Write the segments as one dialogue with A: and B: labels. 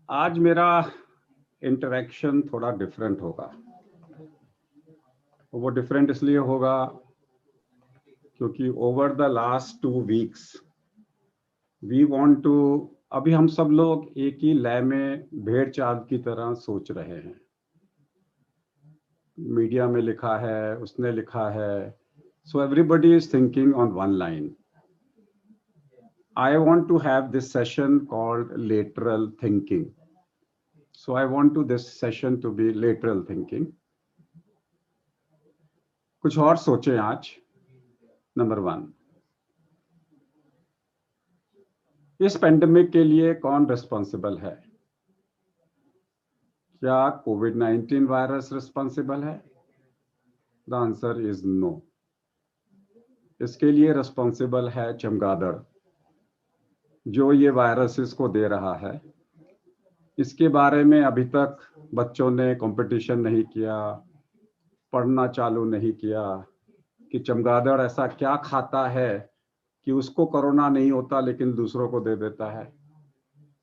A: आज मेरा इंटरेक्शन थोड़ा डिफरेंट होगा। वो डिफरेंट इसलिए होगा क्योंकि over the last 2 weeks we want to, अभी हम सब लोग एक ही लय में भेड़ चाल की तरह सोच रहे हैं। मीडिया में लिखा है, उसने लिखा है, so everybody is thinking on one line. I want to have this session called lateral thinking. So I want to this session to be lateral thinking. कुछ और सोचें आज। नंबर 1, इस पेंडेमिक के लिए कौन रिस्पॉन्सिबल है? क्या कोविड-19 वायरस रिस्पॉन्सिबल है? The answer is no. इसके लिए रिस्पॉन्सिबल है चमगादड़, जो ये वायरस इसको दे रहा है। इसके बारे में अभी तक बच्चों ने कंपटीशन नहीं किया, पढ़ना चालू नहीं किया कि चमगादड़ ऐसा क्या खाता है कि उसको कोरोना नहीं होता लेकिन दूसरों को दे देता है।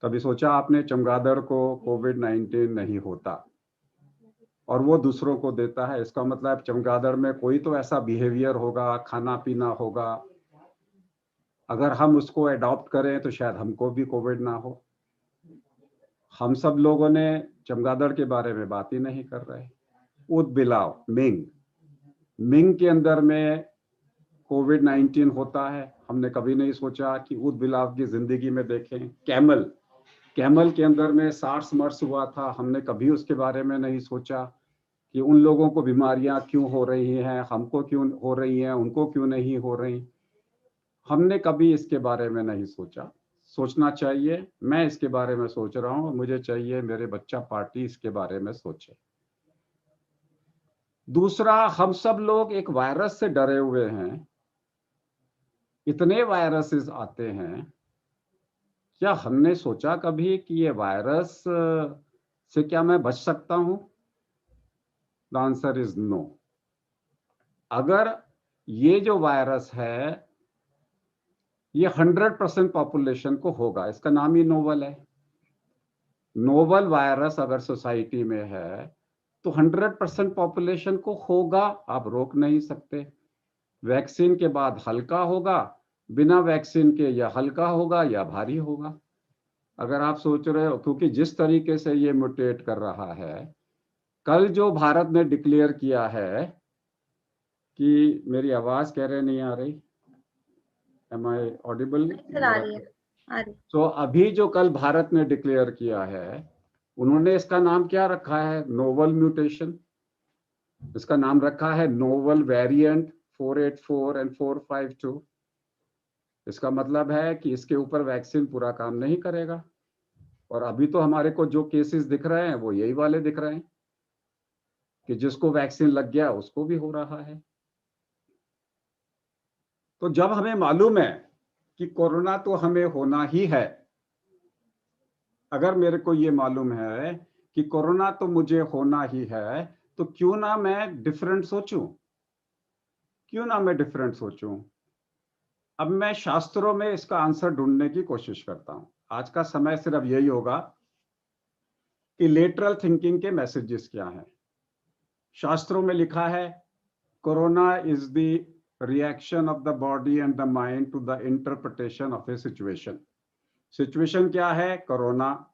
A: कभी सोचा आपने चमगादड़ को कोविड-19 नहीं होता और वो दूसरों को देता है? इसका मतलब चमगादड़ में कोई तो ऐसा बिहेवियर होगा, खाना पीना होगा, अगर हम उसको अडॉप्ट करें तो शायद हमको भी कोविड ना हो। हम सब लोगों ने चमगादड़ के बारे में बात ही नहीं कर रहे। ऊदबिलाव, मिंग के अंदर में कोविड-19 होता है। हमने कभी नहीं सोचा कि ऊदबिलाव की जिंदगी में देखें। कैमल के अंदर में सार्स मर्स हुआ था, हमने कभी उसके बारे में नहीं सोचा कि उन लोगों को बीमारियां क्यों हो रही हैं, हमको क्यों हो रही हैं, उनको क्यों नहीं हो रही। हमने कभी इसके बारे में नहीं सोचा। सोचना चाहिए। मैं इसके बारे में सोच रहा हूँ, मुझे चाहिए मेरे बच्चा पार्टी इसके बारे में सोचे। दूसरा, हम सब लोग एक वायरस से डरे हुए हैं। इतने वायरसेस आते हैं, क्या हमने सोचा कभी कि ये वायरस से क्या मैं बच सकता हूं? The answer is no. अगर ये जो वायरस है ये 100% पॉपुलेशन को होगा, इसका नाम ही नोवल है। नोवल वायरस अगर सोसाइटी में है तो 100% पॉपुलेशन को होगा, आप रोक नहीं सकते। वैक्सीन के बाद हल्का होगा, बिना वैक्सीन के या हल्का होगा या भारी होगा। अगर आप सोच रहे हो, क्योंकि जिस तरीके से ये म्यूटेट कर रहा है, कल जो भारत ने डिक्लेयर किया है कि, मेरी आवाज कह रहे नहीं आ रही, एम आई ऑडिबल? तो अभी जो कल भारत ने डिक्लेयर किया है, उन्होंने इसका नाम क्या रखा है? Novel mutation. इसका नाम रखा है नोवल वेरिएंट 484 एंड 452। इसका मतलब है कि इसके ऊपर वैक्सीन पूरा काम नहीं करेगा। और अभी तो हमारे को जो केसेस दिख रहे हैं वो यही वाले दिख रहे हैं कि जिसको वैक्सीन लग गया उसको भी हो रहा है। तो जब हमें मालूम है कि कोरोना तो हमें होना ही है, अगर मेरे को ये मालूम है कि कोरोना तो मुझे होना ही है, तो क्यों ना मैं डिफरेंट सोचूं? अब मैं शास्त्रों में इसका आंसर ढूंढने की कोशिश करता हूं। आज का समय सिर्फ यही होगा कि लेटरल थिंकिंग के मैसेजेस क्या हैं। शास्त्रों में लिखा है, corona is the reaction of the body and the mind to the interpretation of a situation. Situation क्या है? कोरोना।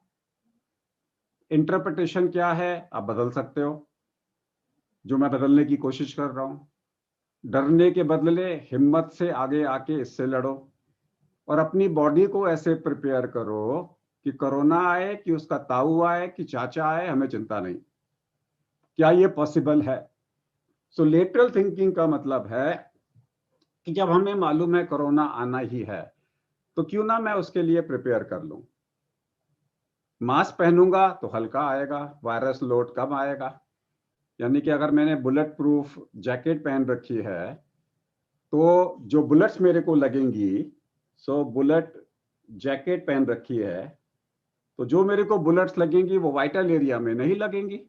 A: इंटरप्रिटेशन क्या है? आप बदल सकते हो, जो मैं बदलने की कोशिश कर रहा हूं। डरने के बदले हिम्मत से आगे आके इससे लड़ो और अपनी बॉडी को ऐसे प्रिपेयर करो कि कोरोना आए, कि उसका ताऊ आए, कि चाचा आए, हमें चिंता नहीं। क्या ये पॉसिबल है? सो लेटरल थिंकिंग का मतलब है कि जब हमें मालूम है कोरोना आना ही है, तो क्यों ना मैं उसके लिए प्रिपेयर कर लूं। मास्क पहनूंगा तो हल्का आएगा, वायरस लोड कम आएगा। यानी कि अगर मैंने बुलेट प्रूफ जैकेट पहन रखी है तो जो बुलेट्स मेरे को लगेंगी, सो बुलेट जैकेट पहन रखी है तो जो मेरे को बुलेट्स लगेंगी वो वाइटल एरिया में नहीं लगेंगी।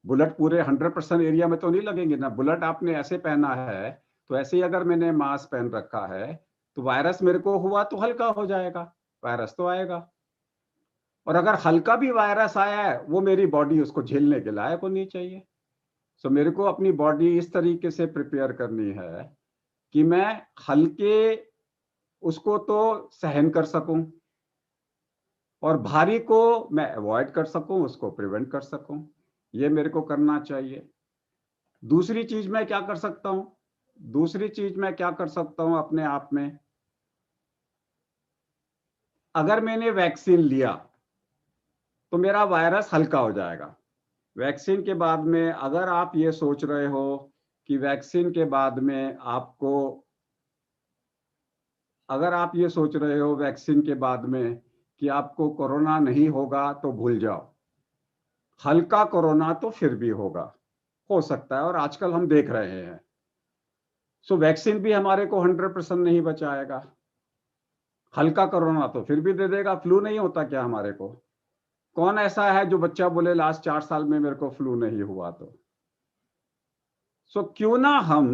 A: बुलेट पूरे 100% एरिया में तो नहीं लगेंगे ना। बुलेट आपने ऐसे पहना है, तो ऐसे ही अगर मैंने मास्क पहन रखा है तो वायरस मेरे को हुआ तो हल्का हो जाएगा, वायरस तो आएगा। और अगर हल्का भी वायरस आया है, वो मेरी बॉडी उसको झेलने के लायक होनी चाहिए। सो मेरे को अपनी बॉडी इस तरीके से प्रिपेयर करनी है कि मैं हल्के उसको तो सहन कर सकूं और भारी को मैं अवॉइड कर सकूं, उसको प्रिवेंट कर सकूं। ये मेरे को करना चाहिए। दूसरी चीज मैं क्या कर सकता हूं? दूसरी चीज मैं क्या कर सकता हूं अपने आप में? अगर मैंने वैक्सीन लिया तो मेरा वायरस हल्का हो जाएगा। वैक्सीन के बाद में अगर आप ये सोच रहे हो कि वैक्सीन के बाद में आपको, अगर आप ये सोच रहे हो वैक्सीन के बाद में कि आपको कोरोना नहीं होगा, तो भूल जाओ। हल्का कोरोना तो फिर भी होगा, हो सकता है, और आजकल हम देख रहे हैं। सो वैक्सीन भी हमारे को 100% नहीं बचाएगा। हल्का कोरोना तो फिर भी दे देगा। फ्लू नहीं होता क्या हमारे को? कौन ऐसा है जो बच्चा बोले लास्ट 4 साल में मेरे को फ्लू नहीं हुआ? तो सो क्यों ना हम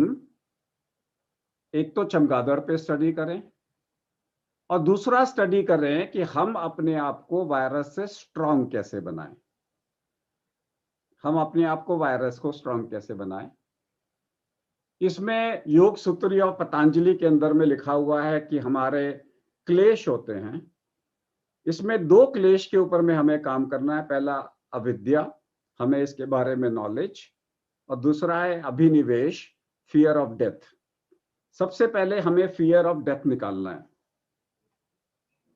A: एक तो चमगादड़ पे स्टडी करें और दूसरा स्टडी करें कि हम अपने आप को वायरस से स्ट्रांग कैसे बनाएं। हम अपने आप को वायरस को स्ट्रांग कैसे बनाएं? इसमें योग सूत्र और पतंजलि के अंदर में लिखा हुआ है कि हमारे क्लेश होते हैं। इसमें 2 क्लेश के ऊपर में हमें काम करना है। पहला अविद्या, हमें इसके बारे में नॉलेज, और दूसरा है अभिनिवेश, फियर ऑफ डेथ। सबसे पहले हमें फियर ऑफ डेथ निकालना है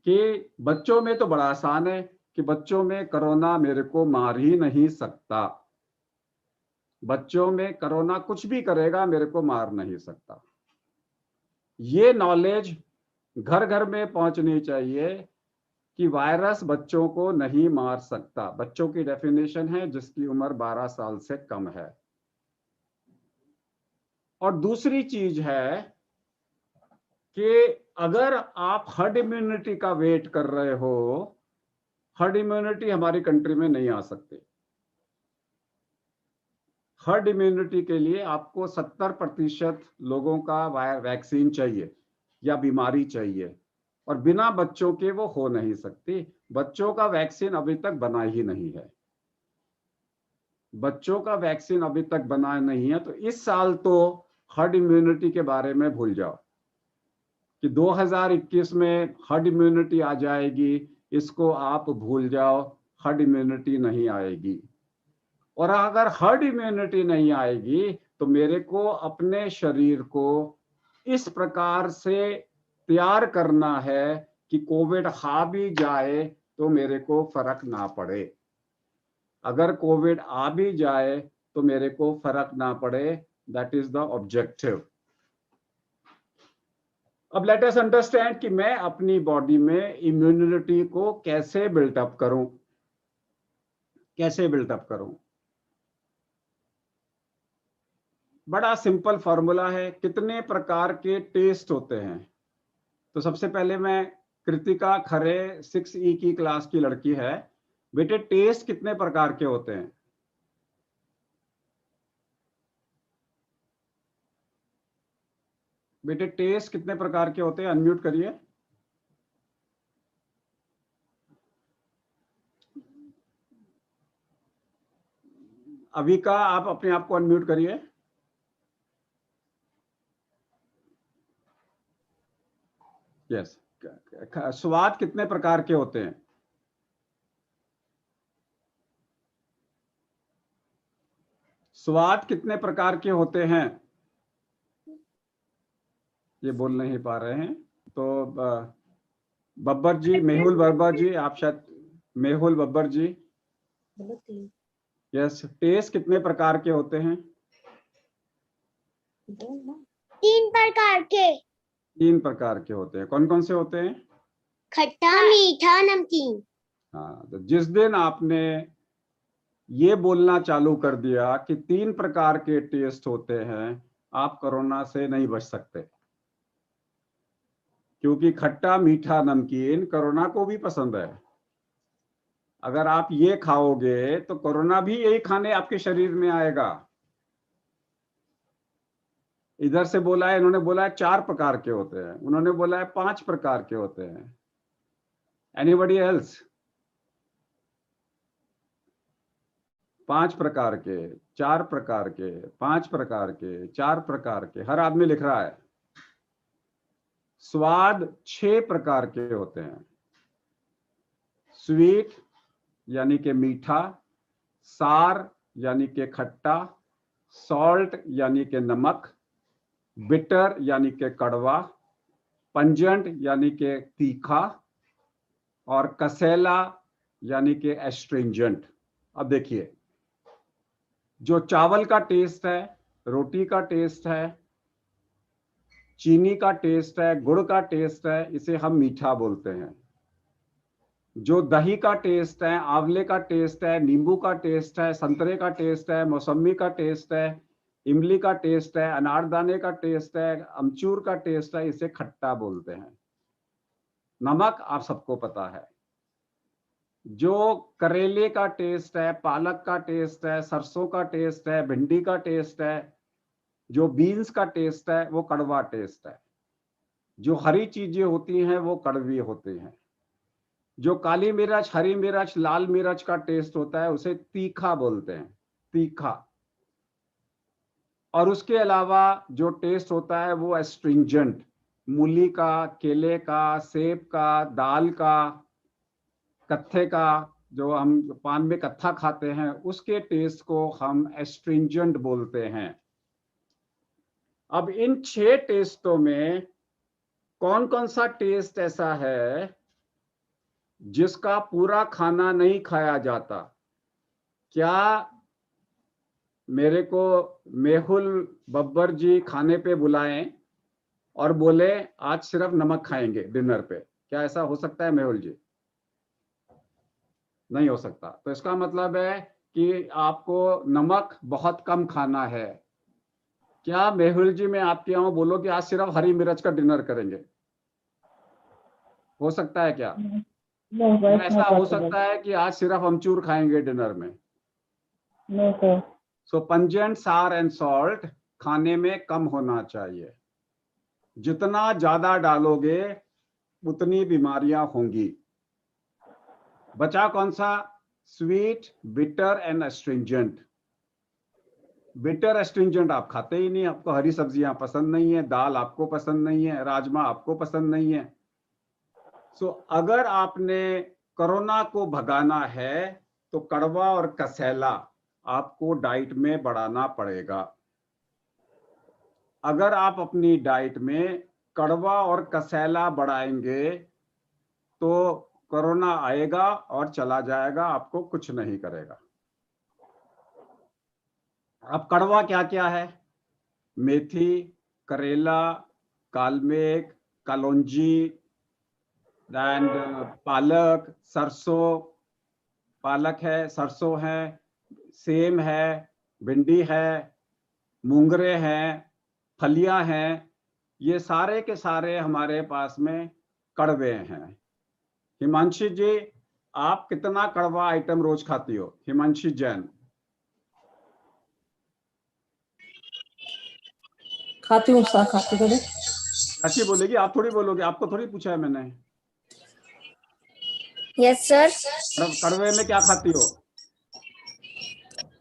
A: कि बच्चों में तो बड़ा आसान है कि बच्चों में कोरोना मेरे को मार ही नहीं सकता। बच्चों में कोरोना कुछ भी करेगा, मेरे को मार नहीं सकता। ये नॉलेज घर घर में पहुंचनी चाहिए कि वायरस बच्चों को नहीं मार सकता। बच्चों की डेफिनेशन है जिसकी उम्र 12 साल से कम है। और दूसरी चीज है कि अगर आप हर्ड इम्यूनिटी का वेट कर रहे हो, हर्ड इम्यूनिटी हमारी कंट्री में नहीं आ सकती। हर्ड इम्यूनिटी के लिए आपको 70% लोगों का वैक्सीन चाहिए या बीमारी चाहिए, और बिना बच्चों के वो हो नहीं सकती। बच्चों का वैक्सीन अभी तक बना ही नहीं है। बच्चों का वैक्सीन अभी तक बना नहीं है। तो इस साल तो हर्ड इम्यूनिटी के बारे में भूल जाओ कि 2021 में हर्ड इम्यूनिटी आ जाएगी, इसको आप भूल जाओ। हर्ड इम्यूनिटी नहीं आएगी। और अगर हर्ड इम्यूनिटी नहीं आएगी तो मेरे को अपने शरीर को इस प्रकार से तैयार करना है कि कोविड आ भी जाए तो मेरे को फर्क ना पड़े। अगर कोविड आ भी जाए तो मेरे को फर्क ना पड़े। That is the objective. अब लेट अस अंडरस्टैंड कि मैं अपनी बॉडी में इम्यूनिटी को कैसे बिल्टअप करूं। कैसे बिल्टअप करूं? बड़ा सिंपल फॉर्मूला है। कितने प्रकार के टेस्ट होते हैं? तो सबसे पहले मैं, कृतिका खरे 6E की क्लास की लड़की है, बेटे टेस्ट कितने प्रकार के होते हैं? बेटे टेस्ट कितने प्रकार के होते हैं? अनम्यूट करिए। अभी का आप अपने आप को अनम्यूट करिए। यस। स्वाद कितने प्रकार के होते हैं? स्वाद कितने प्रकार के होते हैं? ये बोल नहीं पा रहे हैं। तो बब्बर जी, मेहुल बब्बर जी, आप शायद, मेहुल बब्बर जी। यस। टेस्ट कितने प्रकार के होते हैं?
B: 3 प्रकार के।
A: 3 प्रकार के होते हैं। कौन कौन से होते हैं?
B: खट्टा, मीठा, नमकीन।
A: हाँ, तो जिस दिन आपने ये बोलना चालू कर दिया कि 3 प्रकार के टेस्ट होते हैं, आप कोरोना से नहीं बच सकते। क्योंकि खट्टा, मीठा, नमकीन कोरोना को भी पसंद है। अगर आप ये खाओगे तो कोरोना भी यही खाने आपके शरीर में आएगा। इधर से बोला है, इन्होंने बोला है 4 प्रकार के होते हैं, उन्होंने बोला है 5 प्रकार के होते हैं। Anybody else? 5 प्रकार के, 4 प्रकार के, 5 प्रकार के, 4 प्रकार के, हर आदमी लिख रहा है। स्वाद 6 प्रकार के होते हैं। स्वीट यानी कि मीठा, सार यानी कि खट्टा, सॉल्ट यानी कि नमक, बिटर यानी कि कड़वा, पंजेंट यानी कि तीखा, और कसेला यानी कि एस्ट्रिंजेंट। अब देखिए, जो चावल का टेस्ट है, रोटी का टेस्ट है, चीनी का टेस्ट है, गुड़ का टेस्ट है, इसे हम मीठा बोलते हैं। जो दही का टेस्ट है, आंवले का टेस्ट है, नींबू का टेस्ट है, संतरे का टेस्ट है, मौसम्मी का टेस्ट है, इमली का टेस्ट है, अनारदाने का टेस्ट है, अमचूर का टेस्ट है, इसे खट्टा बोलते हैं। नमक आप सबको पता है। जो करेले का टेस्ट है, पालक का टेस्ट है, सरसों का टेस्ट है, भिंडी का टेस्ट है, जो बीन्स का टेस्ट है, वो कड़वा टेस्ट है। जो हरी चीजें होती हैं वो कड़वी होती हैं। जो काली मिर्च, हरी मिर्च, लाल मिर्च का टेस्ट होता है उसे तीखा बोलते हैं, तीखा। और उसके अलावा जो टेस्ट होता है वो एस्ट्रिंजेंट, मूली का, केले का, सेब का, दाल का, कत्थे का, जो हम पान में कत्था खाते हैं, उसके टेस्ट को हम एस्ट्रिंजेंट बोलते हैं। अब इन 6 टेस्टों में कौन कौन सा टेस्ट ऐसा है जिसका पूरा खाना नहीं खाया जाता? क्या मेरे को मेहुल बब्बर जी खाने पे बुलाएं और बोले आज सिर्फ नमक खाएंगे डिनर पे? क्या ऐसा हो सकता है मेहुल जी? नहीं हो सकता। तो इसका मतलब है कि आपको नमक बहुत कम खाना है। क्या मेहुल जी मैं आपके यहाँ बोलो कि आज सिर्फ हरी मिर्च का डिनर करेंगे? हो सकता है क्या?
C: No, sir, it's
A: ऐसा
C: not
A: हो
C: possible.
A: सकता है कि आज सिर्फ अमचूर खाएंगे डिनर में?
C: No, sir.
A: सो पंजेंट, सार एंड सॉल्ट खाने में कम होना चाहिए। जितना ज्यादा डालोगे उतनी बीमारियां होंगी। बचा कौन सा? Sweet, bitter and astringent. Bitter astringent आप खाते ही नहीं, आपको हरी सब्जियां पसंद नहीं है, दाल आपको पसंद नहीं है, राजमा आपको पसंद नहीं है। सो अगर आपने कोरोना को भगाना है तो कड़वा और कसेला आपको डाइट में बढ़ाना पड़ेगा। अगर आप अपनी डाइट में कड़वा और कसेला बढ़ाएंगे तो कोरोना आएगा और चला जाएगा, आपको कुछ नहीं करेगा। अब कड़वा क्या क्या है? मेथी, करेला, कालमेघ, कलौंजी, एंड पालक, सरसों, पालक है, सरसों है, सेम है, भिंडी है, मूंगरे हैं, फलियां हैं, ये सारे के सारे हमारे पास में कड़वे हैं। हिमांशी जी, आप कितना कड़वा आइटम रोज खाती हो? हिमांशी जैन।
C: खाती हूँ सर, खाती तो नहीं।
A: अच्छी बोलेगी, आप थोड़ी बोलोगे, आपको थोड़ी पूछा है मैंने।
B: Yes sir.
A: कड़वे में क्या खाती हो?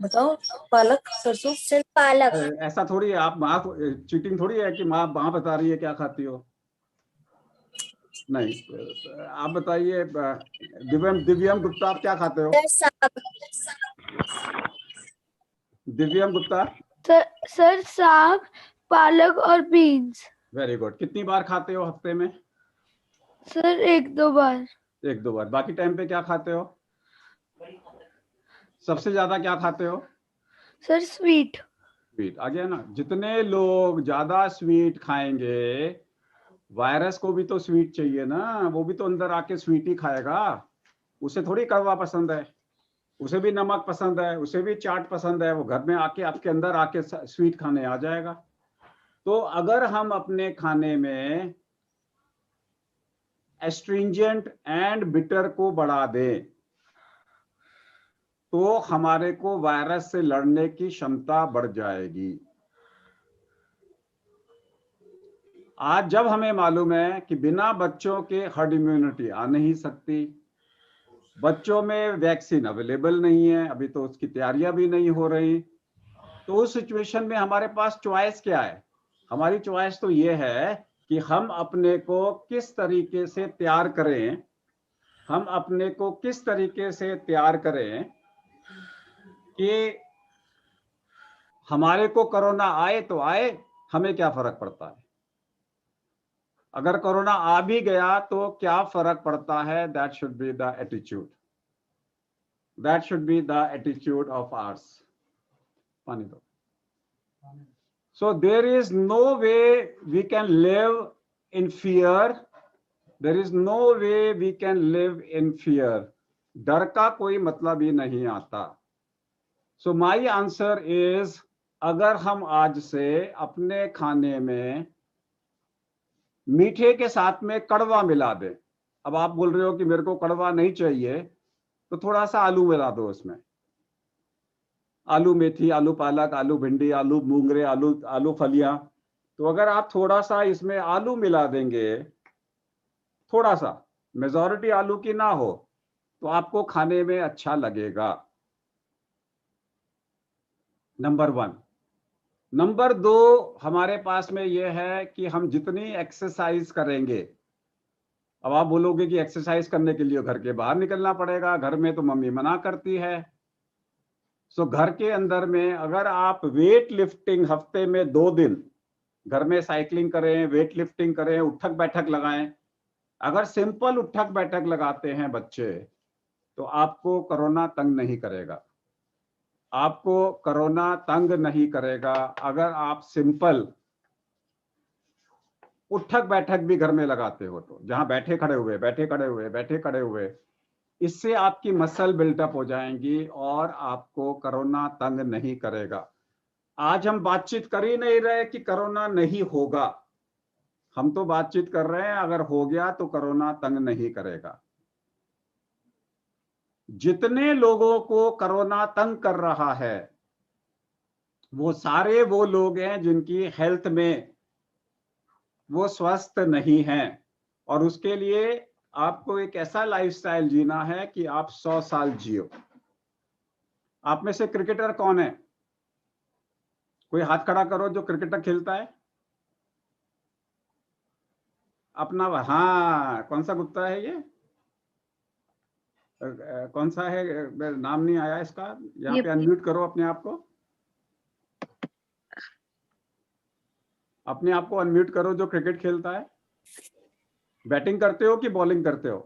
C: बताओ, पालक, सरसों।
B: सिर्फ पालक।
A: ऐसा थोड़ी है, आप माँ चीटिंग थोड़ी है कि माँ बता रही है क्या खाती हो। नहीं, आप बताइए दिव्यम, दिव्यम गुप्ता, आप क्या खाते हो? दिव्यम गुप्ता।
D: सर साग, पालक और बीन्स।
A: Very good. कितनी बार खाते हो हफ्ते में?
D: सर 1-2 बार।
A: 1-2 बार। बाकी टाइम पे क्या खाते हो? सबसे ज्यादा क्या खाते हो?
D: Sir sweet.
A: स्वीट आ गया ना। जितने लोग ज्यादा स्वीट खाएंगे, वायरस को भी तो स्वीट चाहिए ना, वो भी तो अंदर आके स्वीट ही खाएगा। उसे थोड़ी कड़वा पसंद है, उसे भी नमक पसंद है, उसे भी चाट पसंद है। वो घर में आके आपके अंदर आके स्वीट खाने आ जाएगा। तो अगर हम अपने खाने में एस्ट्रिंजेंट एंड बिटर को बढ़ा दें तो हमारे को वायरस से लड़ने की क्षमता बढ़ जाएगी। आज जब हमें मालूम है कि बिना बच्चों के हर्ड इम्यूनिटी आ नहीं सकती, बच्चों में वैक्सीन अवेलेबल नहीं है, अभी तो उसकी तैयारियां भी नहीं हो रही। तो उस सिचुएशन में हमारे पास चॉइस क्या है? हमारी चॉइस तो ये है कि हम अपने को किस तरीके से तैयार करें, हम अपने को किस तरीके से तैयार करें कि हमारे को कोरोना आए तो आए, हमें क्या फर्क पड़ता है। अगर कोरोना आ भी गया तो क्या फर्क पड़ता है। That should be the attitude, that should be the attitude of hours. पानी दो। So there is no way we can live in fear. There is no way we can live in fear. डर का कोई मतलब ही नहीं आता। So my answer is, अगर हम आज से अपने खाने में मीठे के साथ में कड़वा मिला दें, अब आप बोल रहे हो कि मेरे को कड़वा नहीं चाहिए, तो थोड़ा सा आलू मिला दो उसमें, आलू मेथी, आलू पालक, आलू भिंडी, आलू मूंगरे, आलू फलियां। तो अगर आप थोड़ा सा इसमें आलू मिला देंगे, थोड़ा सा, मेजॉरिटी आलू की ना हो, तो आपको खाने में अच्छा लगेगा। नंबर 1। नंबर 2, हमारे पास में यह है कि हम जितनी एक्सरसाइज करेंगे, अब आप बोलोगे कि एक्सरसाइज करने के लिए घर के बाहर निकलना पड़ेगा, घर में तो मम्मी मना करती है। सो घर के अंदर में अगर आप वेट लिफ्टिंग हफ्ते में 2 दिन घर में साइकिलिंग करें, वेट लिफ्टिंग करें, उठक बैठक लगाएं, अगर सिंपल उठक बैठक लगाते हैं बच्चे, तो आपको कोरोना तंग नहीं करेगा, आपको कोरोना तंग नहीं करेगा। अगर आप सिंपल उठक बैठक भी घर में लगाते हो, तो जहां बैठे खड़े हुए, बैठे खड़े हुए, बैठे खड़े हुए, इससे आपकी मसल बिल्टअप हो जाएंगी और आपको कोरोना तंग नहीं करेगा। आज हम बातचीत कर ही नहीं रहे कि कोरोना नहीं होगा, हम तो बातचीत कर रहे हैं अगर हो गया तो कोरोना तंग नहीं करेगा। जितने लोगों को कोरोना तंग कर रहा है, वो सारे वो लोग हैं जिनकी हेल्थ में वो स्वस्थ नहीं हैं, और उसके लिए आपको एक ऐसा लाइफस्टाइल जीना है कि आप 100 साल जियो। आप में से क्रिकेटर कौन है? कोई हाथ खड़ा करो जो क्रिकेटर खेलता है अपना। हाँ, कौन सा गुप्ता है ये? कौन सा है, नाम नहीं आया इसका। यहाँ पे अनम्यूट करो अपने आप को, अपने आप को अनम्यूट करो जो क्रिकेट खेलता है। बैटिंग करते हो कि बॉलिंग करते हो?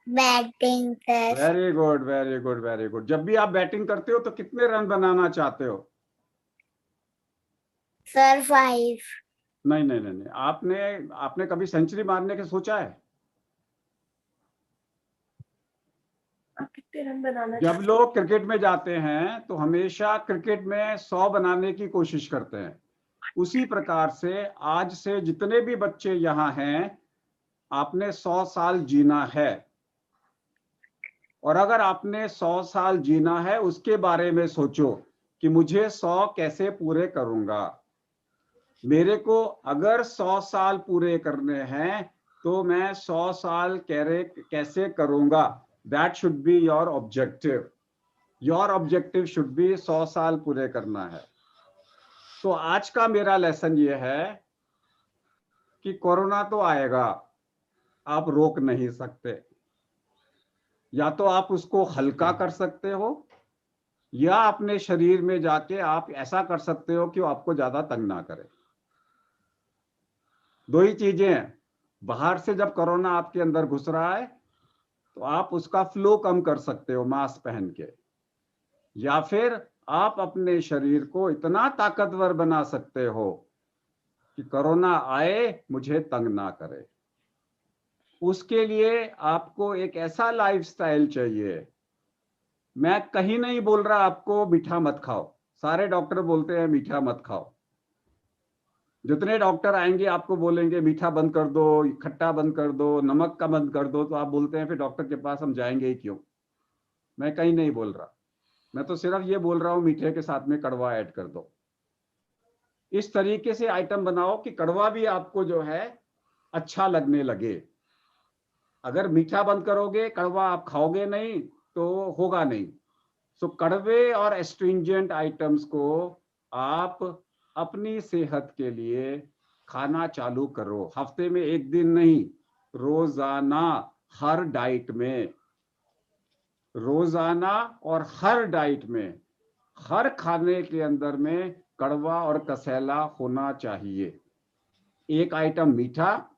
B: Batting sir.
A: Very good, very good, very good. जब भी आप बैटिंग करते हो तो कितने रन बनाना चाहते हो?
B: सर 5।
A: नहीं नहीं नहीं नहीं, आपने कभी सेंचुरी मारने के सोचा है?
C: आप कितने रन बनाना
A: जब लोग क्रिकेट में जाते हैं तो हमेशा क्रिकेट में 100 बनाने की कोशिश करते हैं। उसी प्रकार से आज से जितने भी बच्चे यहाँ हैं, आपने 100 साल जीना है, और अगर आपने 100 साल जीना है उसके बारे में सोचो कि मुझे 100 कैसे पूरे करूंगा। मेरे को अगर 100 साल पूरे करने हैं तो मैं 100 साल कैसे करूंगा। That should be your objective. Your objective should be 100 साल पूरे करना है। तो आज का मेरा लेसन ये है कि कोरोना तो आएगा, आप रोक नहीं सकते। या तो आप उसको हल्का कर सकते हो, या अपने शरीर में जाके आप ऐसा कर सकते हो कि वो आपको ज्यादा तंग ना करे। दो ही चीजें हैं। बाहर से जब कोरोना आपके अंदर घुस रहा है तो आप उसका फ्लो कम कर सकते हो मास्क पहन के, या फिर आप अपने शरीर को इतना ताकतवर बना सकते हो कि कोरोना आए मुझे तंग ना करे। उसके लिए आपको एक ऐसा लाइफस्टाइल चाहिए। मैं कहीं नहीं बोल रहा आपको मीठा मत खाओ, सारे डॉक्टर बोलते हैं मीठा मत खाओ। जितने डॉक्टर आएंगे आपको बोलेंगे मीठा बंद कर दो, खट्टा बंद कर दो, नमक का बंद कर दो, तो आप बोलते हैं फिर डॉक्टर के पास हम जाएंगे ही क्यों। मैं कहीं नहीं बोल रहा, मैं तो सिर्फ ये बोल रहा हूं मीठे के साथ में कड़वा ऐड कर दो। इस तरीके से आइटम बनाओ कि कड़वा भी आपको जो है अच्छा लगने लगे। अगर मीठा बंद करोगे, कड़वा आप खाओगे नहीं तो होगा नहीं। सो कड़वे और एस्ट्रिंजेंट आइटम्स को आप अपनी सेहत के लिए खाना चालू करो। हफ्ते में एक दिन नहीं, रोजाना, हर डाइट में, रोजाना और हर डाइट में, हर खाने के अंदर में कड़वा और कसैला होना चाहिए। एक आइटम मीठा,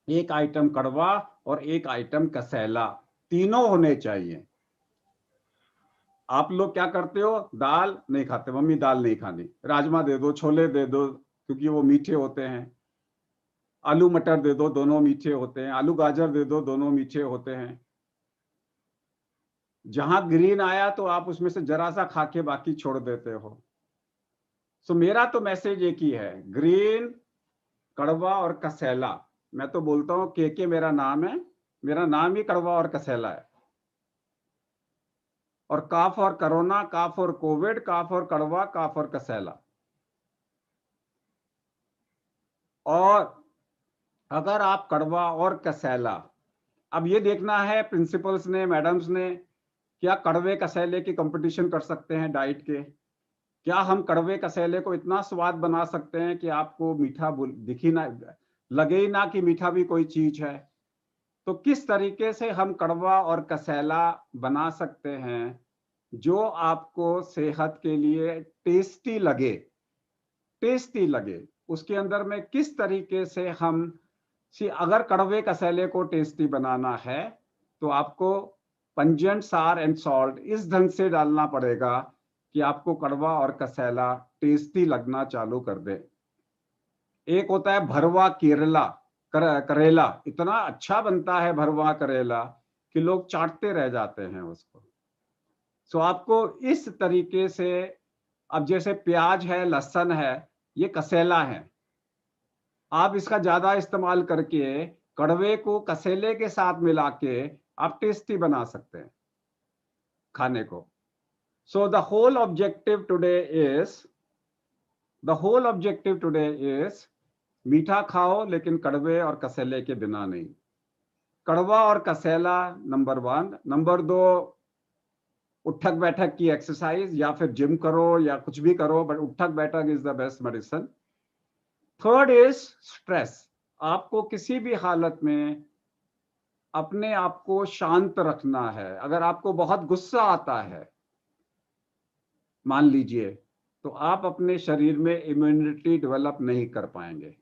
A: एक आइटम कड़वा और एक आइटम कसैला, तीनों होने चाहिए। आप लोग क्या करते हो? दाल नहीं खाते, मम्मी दाल नहीं खानी, राजमा दे दो, छोले दे दो, क्योंकि वो मीठे होते हैं। आलू मटर दे दो, दोनों मीठे होते हैं। आलू गाजर दे दो, दोनों मीठे होते हैं। जहां ग्रीन आया तो आप उसमें से जरा सा खा के बाकी छोड़ देते हो। सो मेरा तो मैसेज एक ही है, ग्रीन, कड़वा और कसैला। मैं तो बोलता हूँ के मेरा नाम है, मेरा नाम ही कड़वा और कसैला है। और काफ और कोरोना, काफ और कोविड, काफ और कड़वा, काफ और कसैला। और अगर आप कड़वा और कसैला, अब ये देखना है प्रिंसिपल्स ने, मैडम्स ने, क्या कड़वे कसैले की कंपटीशन कर सकते हैं डाइट के? क्या हम कड़वे कसैले को इतना स्वाद बना सकते हैं कि आपको मीठा दिखी ना, लगे ही ना कि मीठा भी कोई चीज है? तो किस तरीके से हम कड़वा और कसैला बना सकते हैं जो आपको सेहत के लिए टेस्टी लगे, टेस्टी लगे? उसके अंदर में किस तरीके से हम, अगर कड़वे कसैले को टेस्टी बनाना है तो आपको पंजेंट सार एंड सॉल्ट इस ढंग से डालना पड़ेगा कि आपको कड़वा और कसैला टेस्टी लगना चालू कर दे। एक होता है भरवा केरला, करेला, इतना अच्छा बनता है भरवा करेला कि लोग चाटते रह जाते हैं उसको। सो आपको इस तरीके से, अब जैसे प्याज है, लहसुन है, ये कसैला है, आप इसका ज्यादा इस्तेमाल करके कड़वे को कसेले के साथ मिला के आप टेस्टी बना सकते हैं खाने को। So the whole objective today is मीठा खाओ लेकिन कड़वे और कसेले के बिना नहीं। कड़वा और कसेला नंबर 1। नंबर 2, उठक बैठक की एक्सरसाइज, या फिर जिम करो या कुछ भी करो, बट उठक बैठक is the best medicine. Third is stress. आपको किसी भी हालत में अपने आप को शांत रखना है। अगर आपको बहुत गुस्सा आता है, मान लीजिए, तो आप अपने शरीर में इम्यूनिटी डेवलप नहीं कर पाएंगे।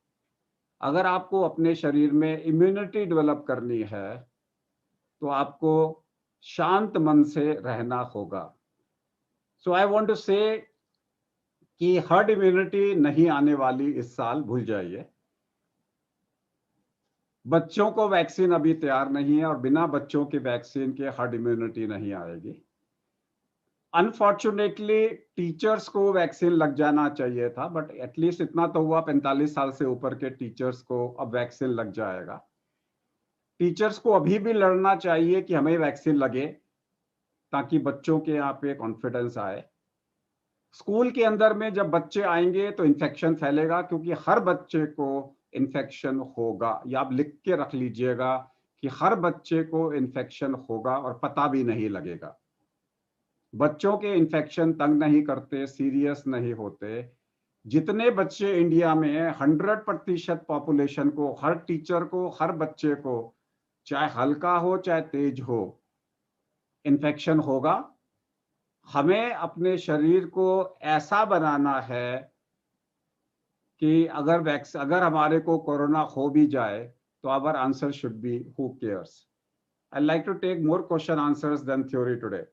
A: अगर आपको अपने शरीर में इम्यूनिटी डेवलप करनी है तो आपको शांत मन से रहना होगा। सो आई वांट टू से कि हर्ड इम्यूनिटी नहीं आने वाली इस साल, भूल जाइए। बच्चों को वैक्सीन अभी तैयार नहीं है और बिना बच्चों के वैक्सीन के हर्ड इम्यूनिटी नहीं आएगी। अनफॉर्चुनेटली टीचर्स को वैक्सीन लग जाना चाहिए था, बट एटलीस्ट इतना तो हुआ, 45 साल से ऊपर के टीचर्स को अब वैक्सीन लग जाएगा। टीचर्स को अभी भी लड़ना चाहिए कि हमें वैक्सीन लगे, ताकि बच्चों के यहाँ पे कॉन्फिडेंस आए। स्कूल के अंदर में जब बच्चे आएंगे तो इन्फेक्शन फैलेगा, क्योंकि हर बच्चे को इन्फेक्शन होगा। या आप लिख के रख लीजिएगा कि हर बच्चे को इन्फेक्शन होगा और पता भी नहीं लगेगा। बच्चों के इन्फेक्शन तंग नहीं करते, सीरियस नहीं होते। जितने बच्चे इंडिया में 100% पॉपुलेशन को, हर टीचर को, हर बच्चे को, चाहे हल्का हो चाहे तेज हो, इन्फेक्शन होगा। हमें अपने शरीर को ऐसा बनाना है कि अगर हमारे को कोरोना हो भी जाए तो our answer should be who cares. I like to take more question answers then theory today.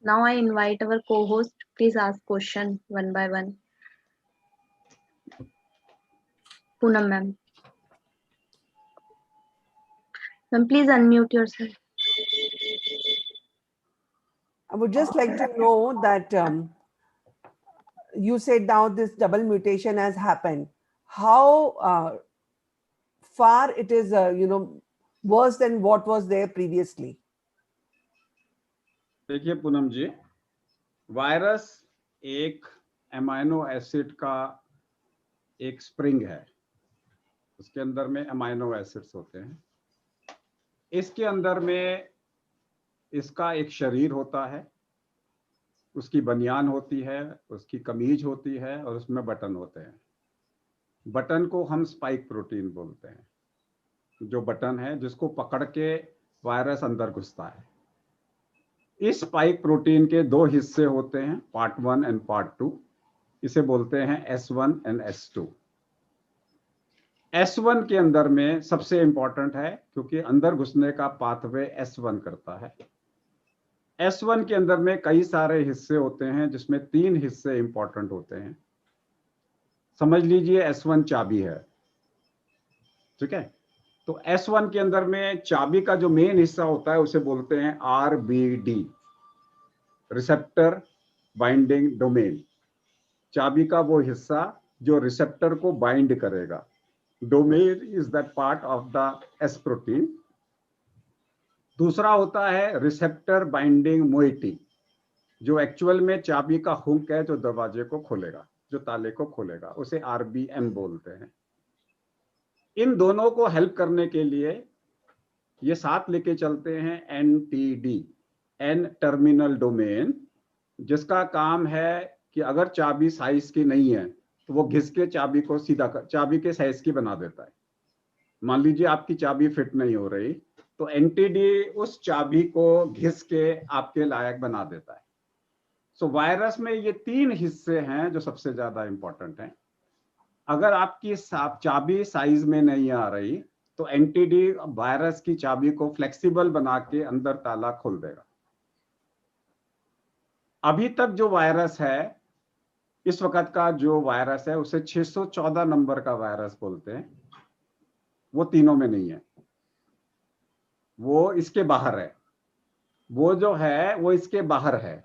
E: Now I invite our co-host. Please ask question one by one. Poonam ma'am. Ma'am, please unmute yourself.
F: I would just like to know that you said now this double mutation has happened. How far it is, worse than what was there previously?
A: देखिए पूनम जी, virus एक amino acid का एक spring है, उसके अंदर में amino acids होते हैं। इसके अंदर में इसका एक शरीर होता है, उसकी बनियान होती है, उसकी कमीज होती है और उसमें बटन होते हैं। बटन को हम स्पाइक प्रोटीन बोलते हैं, जो बटन है जिसको पकड़ के वायरस अंदर घुसता है। इस स्पाइक प्रोटीन के दो हिस्से होते हैं, पार्ट 1 एंड पार्ट 2। इसे बोलते हैं S1 एंड S2। S1 के अंदर में सबसे इंपॉर्टेंट है क्योंकि अंदर घुसने का पाथवे S1 करता है। S1 के अंदर में कई सारे हिस्से होते हैं जिसमें 3 हिस्से इंपॉर्टेंट होते हैं। समझ लीजिए S1 चाबी है, ठीक है। तो S1 के अंदर में चाबी का जो मेन हिस्सा होता है उसे बोलते हैं RBD, रिसेप्टर बाइंडिंग डोमेन। चाबी का वो हिस्सा जो रिसेप्टर को बाइंड करेगा। Domain is that part of the S protein. दूसरा होता है रिसेप्टर बाइंडिंग मोइटी, जो एक्चुअल में चाबी का हुक है जो दरवाजे को खोलेगा, जो ताले को खोलेगा, उसे RBM बोलते हैं। इन दोनों को हेल्प करने के लिए ये साथ लेके चलते हैं NTD, N टर्मिनल डोमेन, जिसका काम है कि अगर चाबी साइज की नहीं है तो वो घिस के चाबी को सीधा चाबी के साइज की बना देता है। मान लीजिए आपकी चाबी फिट नहीं हो रही तो NTD उस चाबी को घिस के आपके लायक बना देता है। सो वायरस में ये 3 हिस्से हैं जो सबसे ज्यादा इंपॉर्टेंट हैं। अगर आपकी चाबी साइज में नहीं आ रही तो NTD वायरस की चाबी को फ्लेक्सिबल बना के अंदर ताला खोल देगा। अभी तक जो वायरस है, इस वक्त का जो वायरस है उसे 614 नंबर का वायरस बोलते हैं। वो तीनों में नहीं है, वो इसके बाहर है। वो जो है वो इसके बाहर है।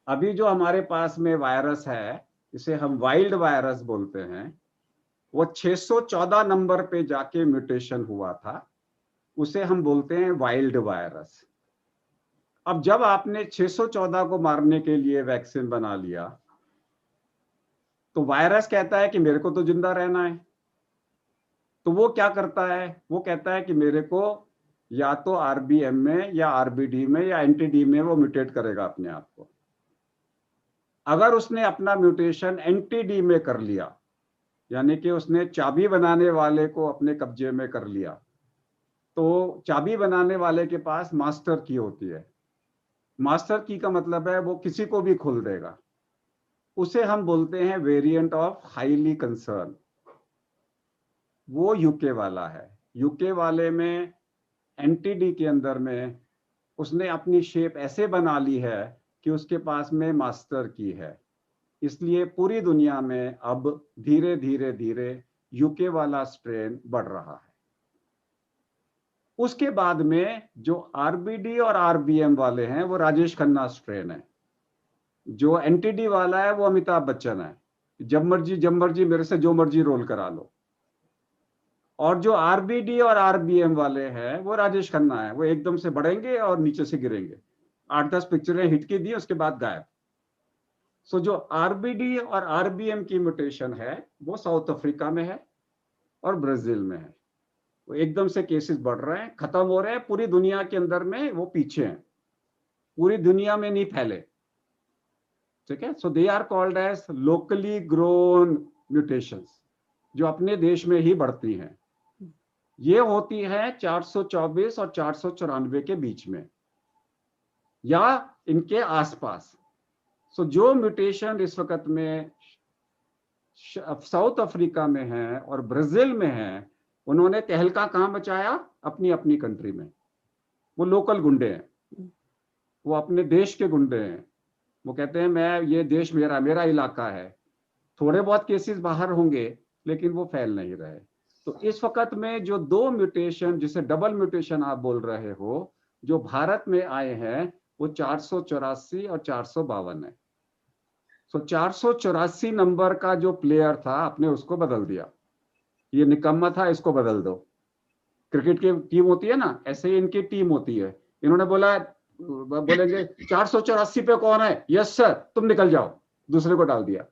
A: अभी जो हमारे पास में वायरस है, इसे हम वाइल्ड वायरस बोलते हैं, वो 614 नंबर पे जाके म्यूटेशन हुआ था, उसे हम बोलते हैं वाइल्ड वायरस। अब जब आपने 614 को मारने के लिए वैक्सीन बना लिया तो वायरस कहता है कि मेरे को तो जिंदा रहना है। तो वो क्या करता है, वो कहता है कि मेरे को या तो RBM में या RBD में या NTD में वो म्यूटेट करेगा अपने आप को। अगर उसने अपना म्यूटेशन NTD में कर लिया, यानी कि उसने चाबी बनाने वाले को अपने कब्जे में कर लिया, तो चाबी बनाने वाले के पास मास्टर की होती है। मास्टर की का मतलब है वो किसी को भी खोल देगा। उसे हम बोलते हैं वेरिएंट ऑफ हाईली कंसर्न। वो यूके वाला है। यूके वाले में NTD के अंदर में उसने अपनी शेप ऐसे बना ली है कि उसके पास में मास्टर की है। इसलिए पूरी दुनिया में अब धीरे धीरे धीरे यूके वाला स्ट्रेन बढ़ रहा है। उसके बाद में जो RBD और RBM वाले हैं वो राजेश खन्ना स्ट्रेन है। जो NTD वाला है वो अमिताभ बच्चन है, जब मर्जी मेरे से जो मर्जी रोल करा लो। और जो RBD और RBM वाले हैं वो राजेश खन्ना है, वो एकदम से बढ़ेंगे और नीचे से गिरेंगे। 8-10 पिक्चरें हिट की दी, उसके बाद गायब। सो जो RBD और RBM की म्यूटेशन है वो साउथ अफ्रीका में है और ब्राजील में है। वो एकदम से केसेस बढ़ रहे हैं, खत्म हो रहे हैं। पूरी दुनिया के अंदर में वो पीछे हैं, पूरी दुनिया में नहीं फैले, ठीक है। So they are called as locally grown mutations, जो अपने देश में ही बढ़ती हैं। ये होती है 424 और 494 के बीच में या इनके आसपास। सो जो म्यूटेशन इस वक्त में साउथ अफ्रीका में है और ब्राजील में है, उन्होंने तहलका कहां मचाया? अपनी अपनी कंट्री में। वो लोकल गुंडे हैं, वो अपने देश के गुंडे हैं। वो कहते हैं मैं, ये देश मेरा इलाका है। थोड़े बहुत केसेस बाहर होंगे लेकिन वो फैल नहीं रहे। तो इस वक्त में जो 2 म्यूटेशन, जिसे डबल म्यूटेशन आप बोल रहे हो, जो भारत में आए हैं वो 484 और 452 है। सो 484 नंबर का जो प्लेयर था आपने उसको बदल दिया। ये निकम्मा था, इसको बदल दो। क्रिकेट की टीम होती है ना, ऐसे ही इनकी टीम होती है। इन्होंने बोलेंगे 484 पे कौन है? यस सर, तुम निकल जाओ, दूसरे को डाल दिया।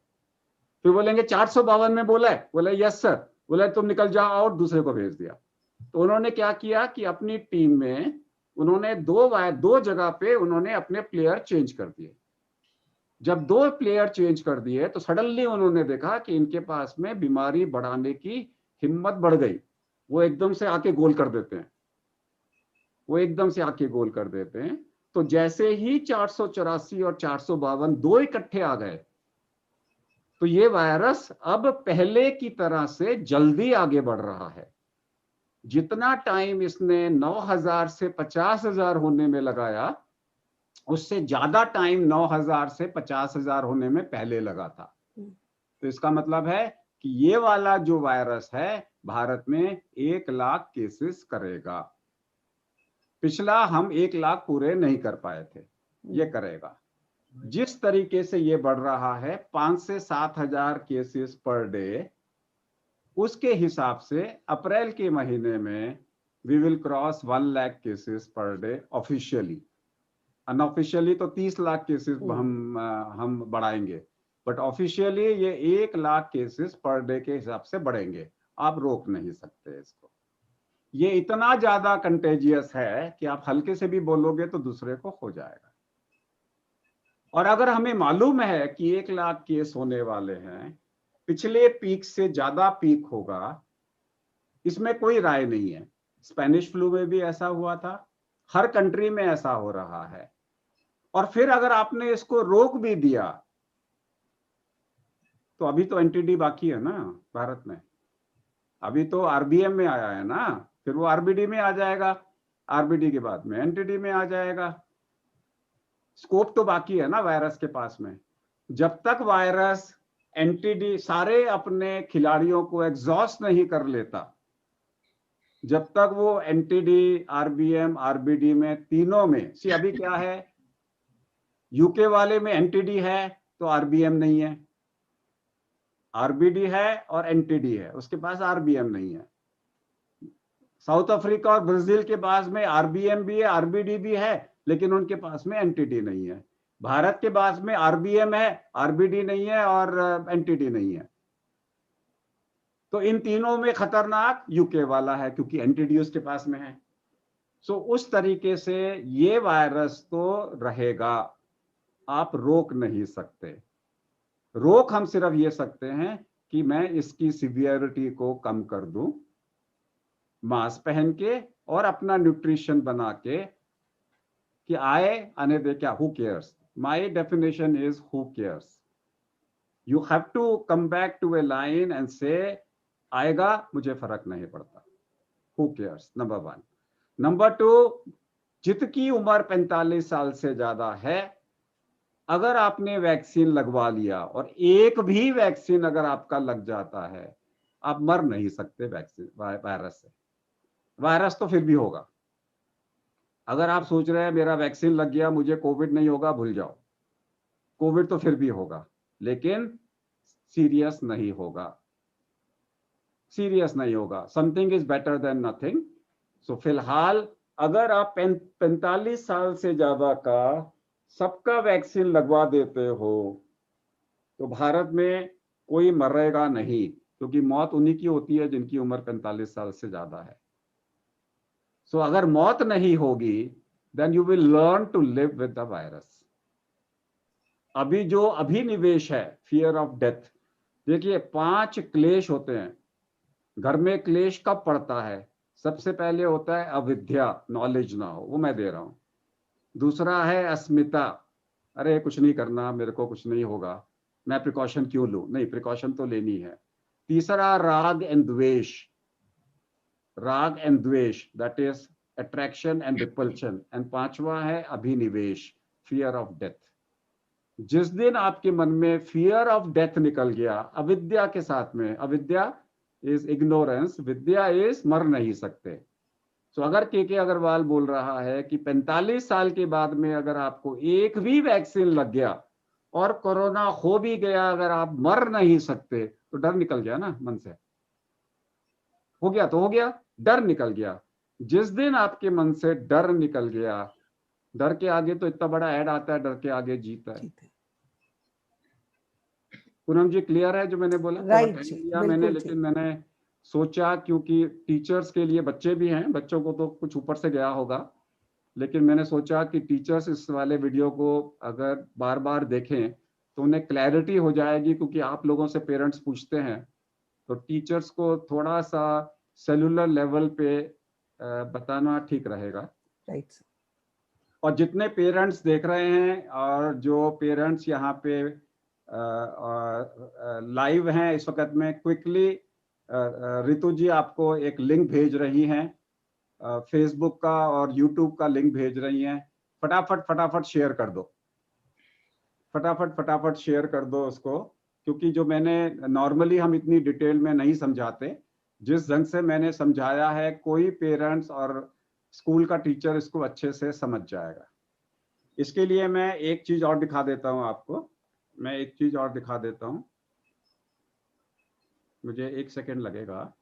A: फिर बोलेंगे 452 में बोला है, बोला यस सर, बोला तुम निकल जाओ और दूसरे को भेज दिया। तो उन्होंने क्या किया कि अपनी टीम में उन्होंने दो जगह पे उन्होंने अपने प्लेयर चेंज कर दिए। जब 2 प्लेयर चेंज कर दिए तो सडनली उन्होंने देखा कि इनके पास में बीमारी बढ़ाने की हिम्मत बढ़ गई। वो एकदम से आके गोल कर देते हैं, वो एकदम से आके गोल कर देते हैं। तो जैसे ही 484 और 452 दो इकट्ठे आ गए, तो ये वायरस अब पहले की तरह से जल्दी आगे बढ़ रहा है। जितना टाइम इसने 9000 से 50,000 होने में लगाया, उससे ज्यादा टाइम 9000 से 50,000 होने में पहले लगा था। तो इसका मतलब है कि ये वाला जो वायरस है भारत में 1 लाख केसेस करेगा। पिछला हम 1 लाख पूरे नहीं कर पाए थे, ये करेगा। जिस तरीके से ये बढ़ रहा है 5 से 7,000 केसेस पर डे, उसके हिसाब से अप्रैल के महीने में we will cross 1 lakh cases per day officially. Unofficially तो 30 लाख केसेस हम बढ़ाएंगे, बट ऑफिशियली ये 1 लाख केसेस पर डे के हिसाब से बढ़ेंगे। आप रोक नहीं सकते इसको। ये इतना ज्यादा कंटेजियस है कि आप हल्के से भी बोलोगे तो दूसरे को हो जाएगा। और अगर हमें मालूम है कि 1 लाख केस होने वाले हैं, पिछले पीक से ज्यादा पीक होगा, इसमें कोई राय नहीं है। स्पेनिश फ्लू में भी ऐसा हुआ था, हर कंट्री में ऐसा हो रहा है। और फिर अगर आपने इसको रोक भी दिया, तो अभी तो एनटीडी बाकी है ना भारत में, अभी तो आरबीएम में आया है ना, फिर वो आरबीडी में आ जाएगा, आरबीडी के बाद में एनटीडी में आ जाएगा। स्कोप तो बाकी है ना वायरस के पास में। जब तक वायरस एनटीडी सारे अपने खिलाड़ियों को एग्जॉस्ट नहीं कर लेता, जब तक वो एनटीडी, आरबीएम, आरबीडी में तीनों में, सी अभी क्या है, यूके वाले में एनटीडी है तो आरबीएम नहीं है, आरबीडी है और एनटीडी है, उसके पास आरबीएम नहीं है। साउथ अफ्रीका और ब्राजील के पास में आरबीएम भी है, आरबीडी भी है, लेकिन उनके पास में एनटीडी नहीं है। भारत के पास में आरबीएम है, आरबीडी नहीं है और एनटीडी नहीं है। तो इन तीनों में खतरनाक यूके वाला है, क्योंकि एनटीडी उसके पास में है। सो उस तरीके से ये वायरस तो रहेगा, आप रोक नहीं सकते। रोक हम सिर्फ ये सकते हैं कि मैं इसकी सिवियरिटी को कम कर दूं, मास्क पहन के और अपना न्यूट्रिशन बना के, कि आने दे, क्या, who cares. My definition is who cares. You have to come back to a line and से आएगा, मुझे फर्क नहीं पड़ता, हु केयर्स, नंबर 1। नंबर 2, जितकी उम्र 45 साल से ज्यादा है, अगर आपने वैक्सीन लगवा लिया और एक भी वैक्सीन अगर आपका लग जाता है, आप मर नहीं सकते वैक्सीन वायरस से। वायरस तो फिर भी होगा। अगर आप सोच रहे हैं मेरा वैक्सीन लग गया मुझे कोविड नहीं होगा, भूल जाओ, कोविड तो फिर भी होगा, लेकिन सीरियस नहीं होगा, सीरियस नहीं होगा। Something is better than nothing. So फिलहाल अगर आप 45 साल से ज्यादा का सबका वैक्सीन लगवा देते हो, तो भारत में कोई मरेगा नहीं, क्योंकि मौत उन्हीं की होती है जिनकी उम्र 45 साल से ज्यादा है। सो अगर मौत नहीं होगी, then you will learn to live with the virus. अभी जो अभिनिवेश है, फियर ऑफ डेथ, देखिए 5 क्लेश होते हैं। घर में क्लेश कब पड़ता है? सबसे पहले होता है अविद्या, नॉलेज ना हो, वो मैं दे रहा हूं। दूसरा है अस्मिता, अरे कुछ नहीं करना, मेरे को कुछ नहीं होगा, मैं प्रिकॉशन क्यों लूं? नहीं, प्रिकॉशन तो लेनी है। तीसरा राग एंड द्वेष, राग एंड द्वेष, that is attraction and repulsion. And 5वां है अभिनिवेश, फियर ऑफ डेथ। जिस दिन आपके मन में फियर ऑफ डेथ निकल गया, अविद्या के साथ में, अविद्या इज इग्नोरेंस, विद्या इज मर नहीं सकते। तो अगर के अग्रवाल बोल रहा है कि 45 साल के बाद में अगर आपको एक भी वैक्सीन लग गया और कोरोना हो भी गया, अगर आप मर नहीं सकते, तो डर निकल गया ना मन से। हो गया तो हो गया, डर निकल गया। जिस दिन आपके मन से डर निकल गया, डर के आगे तो इतना बड़ा ऐड आता है, डर के आगे जीत है। पूनम जी क्लियर है जो मैंने बोला? थोड़ा
F: Right,
A: टाइम लिया
F: बिल्कुल
A: मैंने,
F: ठीक।
A: लेकिन मैंने सोचा क्योंकि टीचर्स के लिए, बच्चे भी हैं, बच्चों को तो कुछ ऊपर से गया होगा, लेकिन मैंने सोचा कि टीचर्स इस वाले वीडियो को अगर बार बार देखें तो उन्हें क्लैरिटी हो जाएगी, क्योंकि आप लोगों से पेरेंट्स पूछते हैं, तो टीचर्स को थोड़ा सा सेलुलर लेवल पे बताना ठीक रहेगा।
F: Right.
A: और जितने पेरेंट्स देख रहे हैं और जो पेरेंट्स यहाँ पे लाइव हैं इस वक्त में, क्विकली रितु जी आपको एक लिंक भेज रही हैं, फेसबुक का और यूट्यूब का लिंक भेज रही हैं। फटाफट शेयर कर दो, फटाफट शेयर कर दो उसको, क्योंकि जो मैंने नॉर्मली हम इतनी डिटेल में नहीं समझाते, जिस ढंग से मैंने समझाया है कोई पेरेंट्स और स्कूल का टीचर इसको अच्छे से समझ जाएगा। इसके लिए मैं एक चीज और दिखा देता हूं आपको, मुझे 1 सेकेंड लगेगा।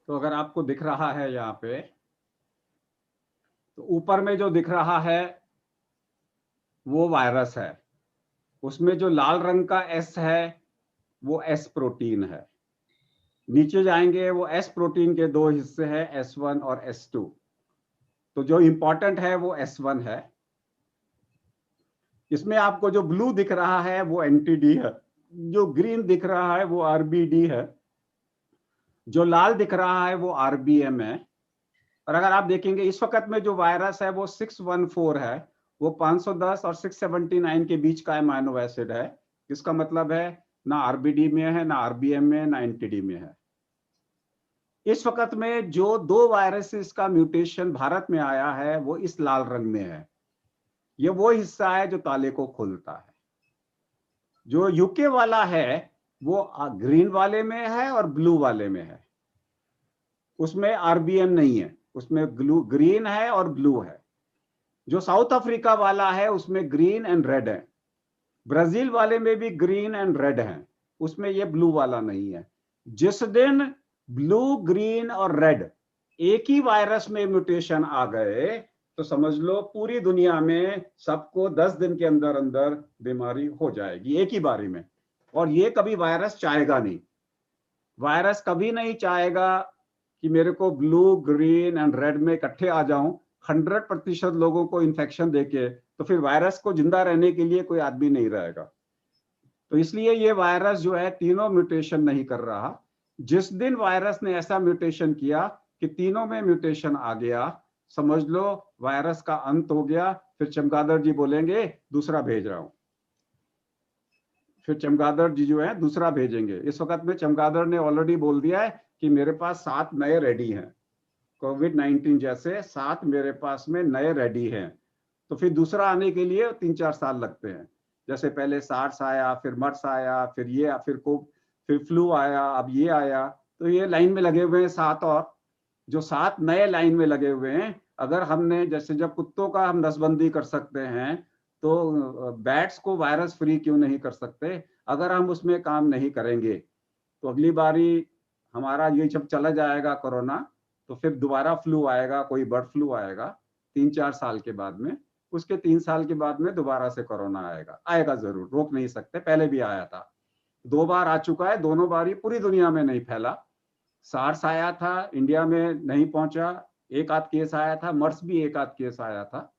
A: तो अगर आपको दिख रहा है यहाँ पे, तो ऊपर में जो दिख रहा है वो वायरस है, उसमें जो लाल रंग का एस है वो एस प्रोटीन है। नीचे जाएंगे, वो एस प्रोटीन के 2 हिस्से हैं, S1 और S2। तो जो इंपॉर्टेंट है वो S1 है। इसमें आपको जो ब्लू दिख रहा है वो NTD है, जो ग्रीन दिख रहा है वो RBD है, जो लाल दिख रहा है वो RBM है। और अगर आप देखेंगे इस वक्त में जो वायरस है वो 614 है, वो 510 और 679 के बीच का अमीनो एसिड है। इसका मतलब है ना RBD में है, ना RBM में, ना NTD में है। इस वक्त में जो 2 वायरसेस का म्यूटेशन भारत में आया है वो इस लाल रंग में है। ये वो हिस्सा है जो ताले को खोलता है। जो यूके वाला है वो ग्रीन वाले में है और ब्लू वाले में है, उसमें RBM नहीं है, उसमें ग्रीन है और ब्लू है। जो साउथ अफ्रीका वाला है उसमें ग्रीन एंड रेड है। ब्राजील वाले में भी ग्रीन एंड रेड है, उसमें ये ब्लू वाला नहीं है। जिस दिन ब्लू, ग्रीन और रेड एक ही वायरस में म्यूटेशन आ गए तो समझ लो पूरी दुनिया में सबको 10 दिन के अंदर अंदर बीमारी हो जाएगी एक ही बारी में। और ये कभी वायरस चाहेगा नहीं, वायरस कभी नहीं चाहेगा कि मेरे को ब्लू, ग्रीन एंड रेड में इकट्ठे आ जाऊं 100% लोगों को इन्फेक्शन देके, तो फिर वायरस को जिंदा रहने के लिए कोई आदमी नहीं रहेगा। तो इसलिए ये वायरस जो है तीनों म्यूटेशन नहीं कर रहा। जिस दिन वायरस ने ऐसा म्यूटेशन किया कि तीनों में म्यूटेशन आ गया, समझ लो वायरस का अंत हो गया। फिर चमगादड़ जी बोलेंगे दूसरा भेज रहा हूं, फिर चमगादड़ जी जो है दूसरा भेजेंगे। इस वक्त में चमगादड़ ने ऑलरेडी बोल दिया है कि मेरे पास 7 नए रेडी हैं, कोविड-19 जैसे 7 मेरे पास में नए रेडी हैं। तो फिर दूसरा आने के लिए 3-4 साल लगते हैं। जैसे पहले सार्स आया, फिर मर्स आया, फिर ये, फिर फ्लू आया, अब ये आया। तो ये लाइन में लगे हुए हैं 7, और जो 7 नए लाइन में लगे हुए हैं, अगर हमने जैसे जब कुत्तों का हम नसबंदी कर सकते हैं तो बैट्स को वायरस फ्री क्यों नहीं कर सकते? अगर हम उसमें काम नहीं करेंगे तो अगली बारी हमारा ये जब चला जाएगा कोरोना, तो फिर दोबारा फ्लू आएगा, कोई बर्ड फ्लू आएगा 3-4 साल के बाद में, उसके 3 साल के बाद में दोबारा से कोरोना आएगा जरूर, रोक नहीं सकते। पहले भी आया था, 2 बार आ चुका है, दोनों बार ही पूरी दुनिया में नहीं फैला। सार्स आया था, इंडिया में नहीं पहुंचा, 1 आध केस आया था, मर्स भी 1 आध केस आया था,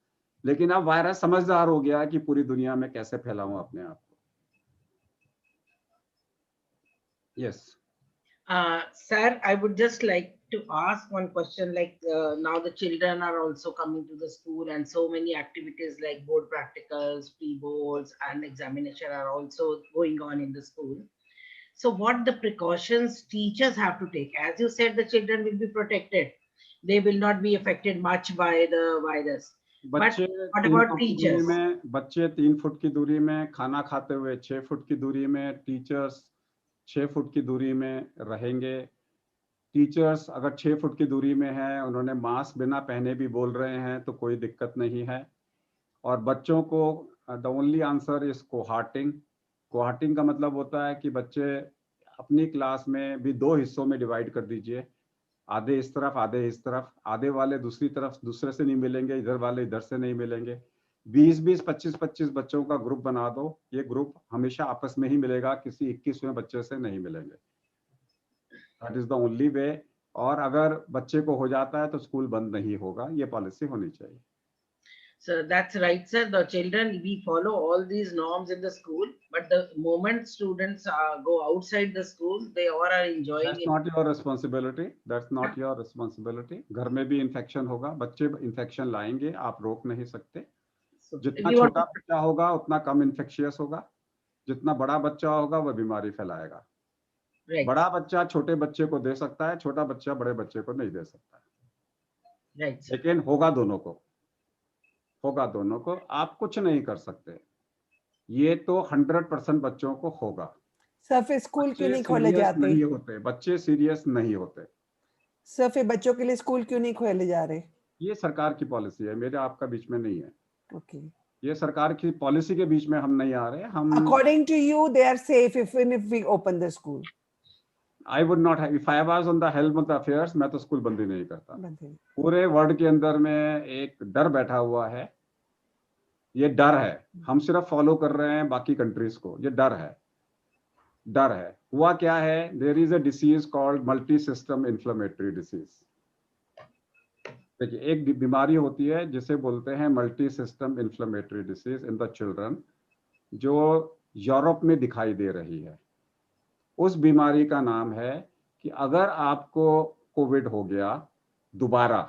A: लेकिन अब वायरस समझदार हो गया कि पूरी दुनिया में कैसे फैलाऊं अपने आप को। Yes
G: Sir, I would just like to ask one question. Like now the children are also coming to the school, and so many activities like board practicals, pre-boards, and examination are also going on in the school. So what the precautions teachers have to take? As you said, the children will be protected. They will not be affected much by the virus.
A: बच्चे
G: what about teachers?
A: बच्चे 3 foot की दूरी में, खाना खाते हुए 6 foot की दूरी में, टीचर्स 6 फुट की दूरी में रहेंगे। टीचर्स अगर 6 फुट की दूरी में है, उन्होंने मास्क बिना पहने भी बोल रहे हैं तो कोई दिक्कत नहीं है। और बच्चों को द ओनली आंसर इज कोहार्टिंग। कोहार्टिंग का मतलब होता है कि बच्चे अपनी क्लास में भी 2 हिस्सों में डिवाइड कर दीजिए, आधे इस तरफ आधे इस तरफ, आधे वाले दूसरी तरफ दूसरे से नहीं मिलेंगे, इधर वाले इधर से नहीं मिलेंगे। 20-20, 25-25 बच्चों का ग्रुप बना दो। ये ग्रुप हमेशा आपस में ही मिलेगा, किसी 21वें बच्चे से नहीं मिलेंगे। That is the only way. और अगर बच्चे को हो जाता है तो स्कूल बंद नहीं होगा, ये पॉलिसी होनी चाहिए।
G: So that's right, sir. The children, we follow all these norms in the school, but the moment students go outside the school, they all are enjoying
A: That's
G: it.
A: not your responsibility. That's not your responsibility. घर में भी infection होगा, बच्चे infection लाएंगे, आप रोक नहीं सकते।
G: So
A: जितना
G: if you want
A: छोटा बच्चा होगा उतना कम इन्फेक्शियस होगा, जितना बड़ा बच्चा होगा वह बीमारी फैलाएगा।
G: right,
A: बड़ा बच्चा छोटे बच्चे को दे सकता है, छोटा बच्चा बड़े बच्चे को नहीं दे सकता,
G: right, sir.
A: लेकिन होगा दोनों को, होगा दोनों को। आप कुछ नहीं कर सकते, ये तो 100% बच्चों को होगा।
F: सर फिर स्कूल क्यों
A: बच्चे
F: नहीं खोले
A: सीरियस
F: जाते?
A: नहीं होते, बच्चे सीरियस नहीं होते।
F: सर फिर बच्चों के लिए स्कूल क्यों नहीं खोले जा रहे?
A: ये सरकार की पॉलिसी है, मेरे आपका बीच में नहीं है।
F: ओके,
A: ये सरकार की पॉलिसी के बीच में हम नहीं आ रहे। हम
F: according to you they are safe if we open the school?
A: I would not have, if I was on the helm of the affairs, मैं तो स्कूल बंद ही नहीं करता। पूरे वर्ल्ड के अंदर में एक डर बैठा हुआ है, ये डर है, हम सिर्फ फॉलो कर रहे हैं बाकी कंट्रीज को, ये डर है, डर है। हुआ क्या है, there is a disease called multi system inflammatory disease. देखिए, एक बीमारी होती है जिसे बोलते हैं multi system inflammatory disease in the children, जो यूरोप में दिखाई दे रही है। उस बीमारी का नाम है कि अगर आपको कोविड हो गया दोबारा,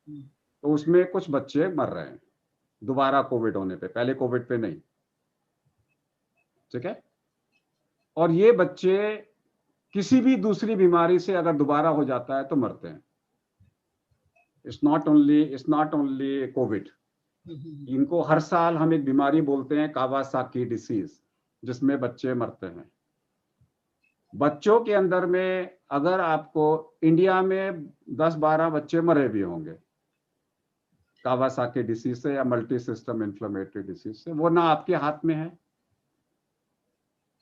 A: तो उसमें कुछ बच्चे मर रहे हैं दोबारा कोविड होने पे, पहले कोविड पे नहीं, ठीक है। और ये बच्चे किसी भी दूसरी बीमारी से अगर दोबारा हो जाता है तो मरते हैं। It's not only Covid. इनको हर साल हम एक बीमारी बोलते हैं कावासाकी डिसीज, जिसमें बच्चे मरते हैं। बच्चों के अंदर में अगर आपको इंडिया में 10-12 बच्चे मरे भी होंगे कावासाकी डिसीज से या मल्टी सिस्टम इन्फ्लेमेटरी डिसीज से, वो ना आपके हाथ में है,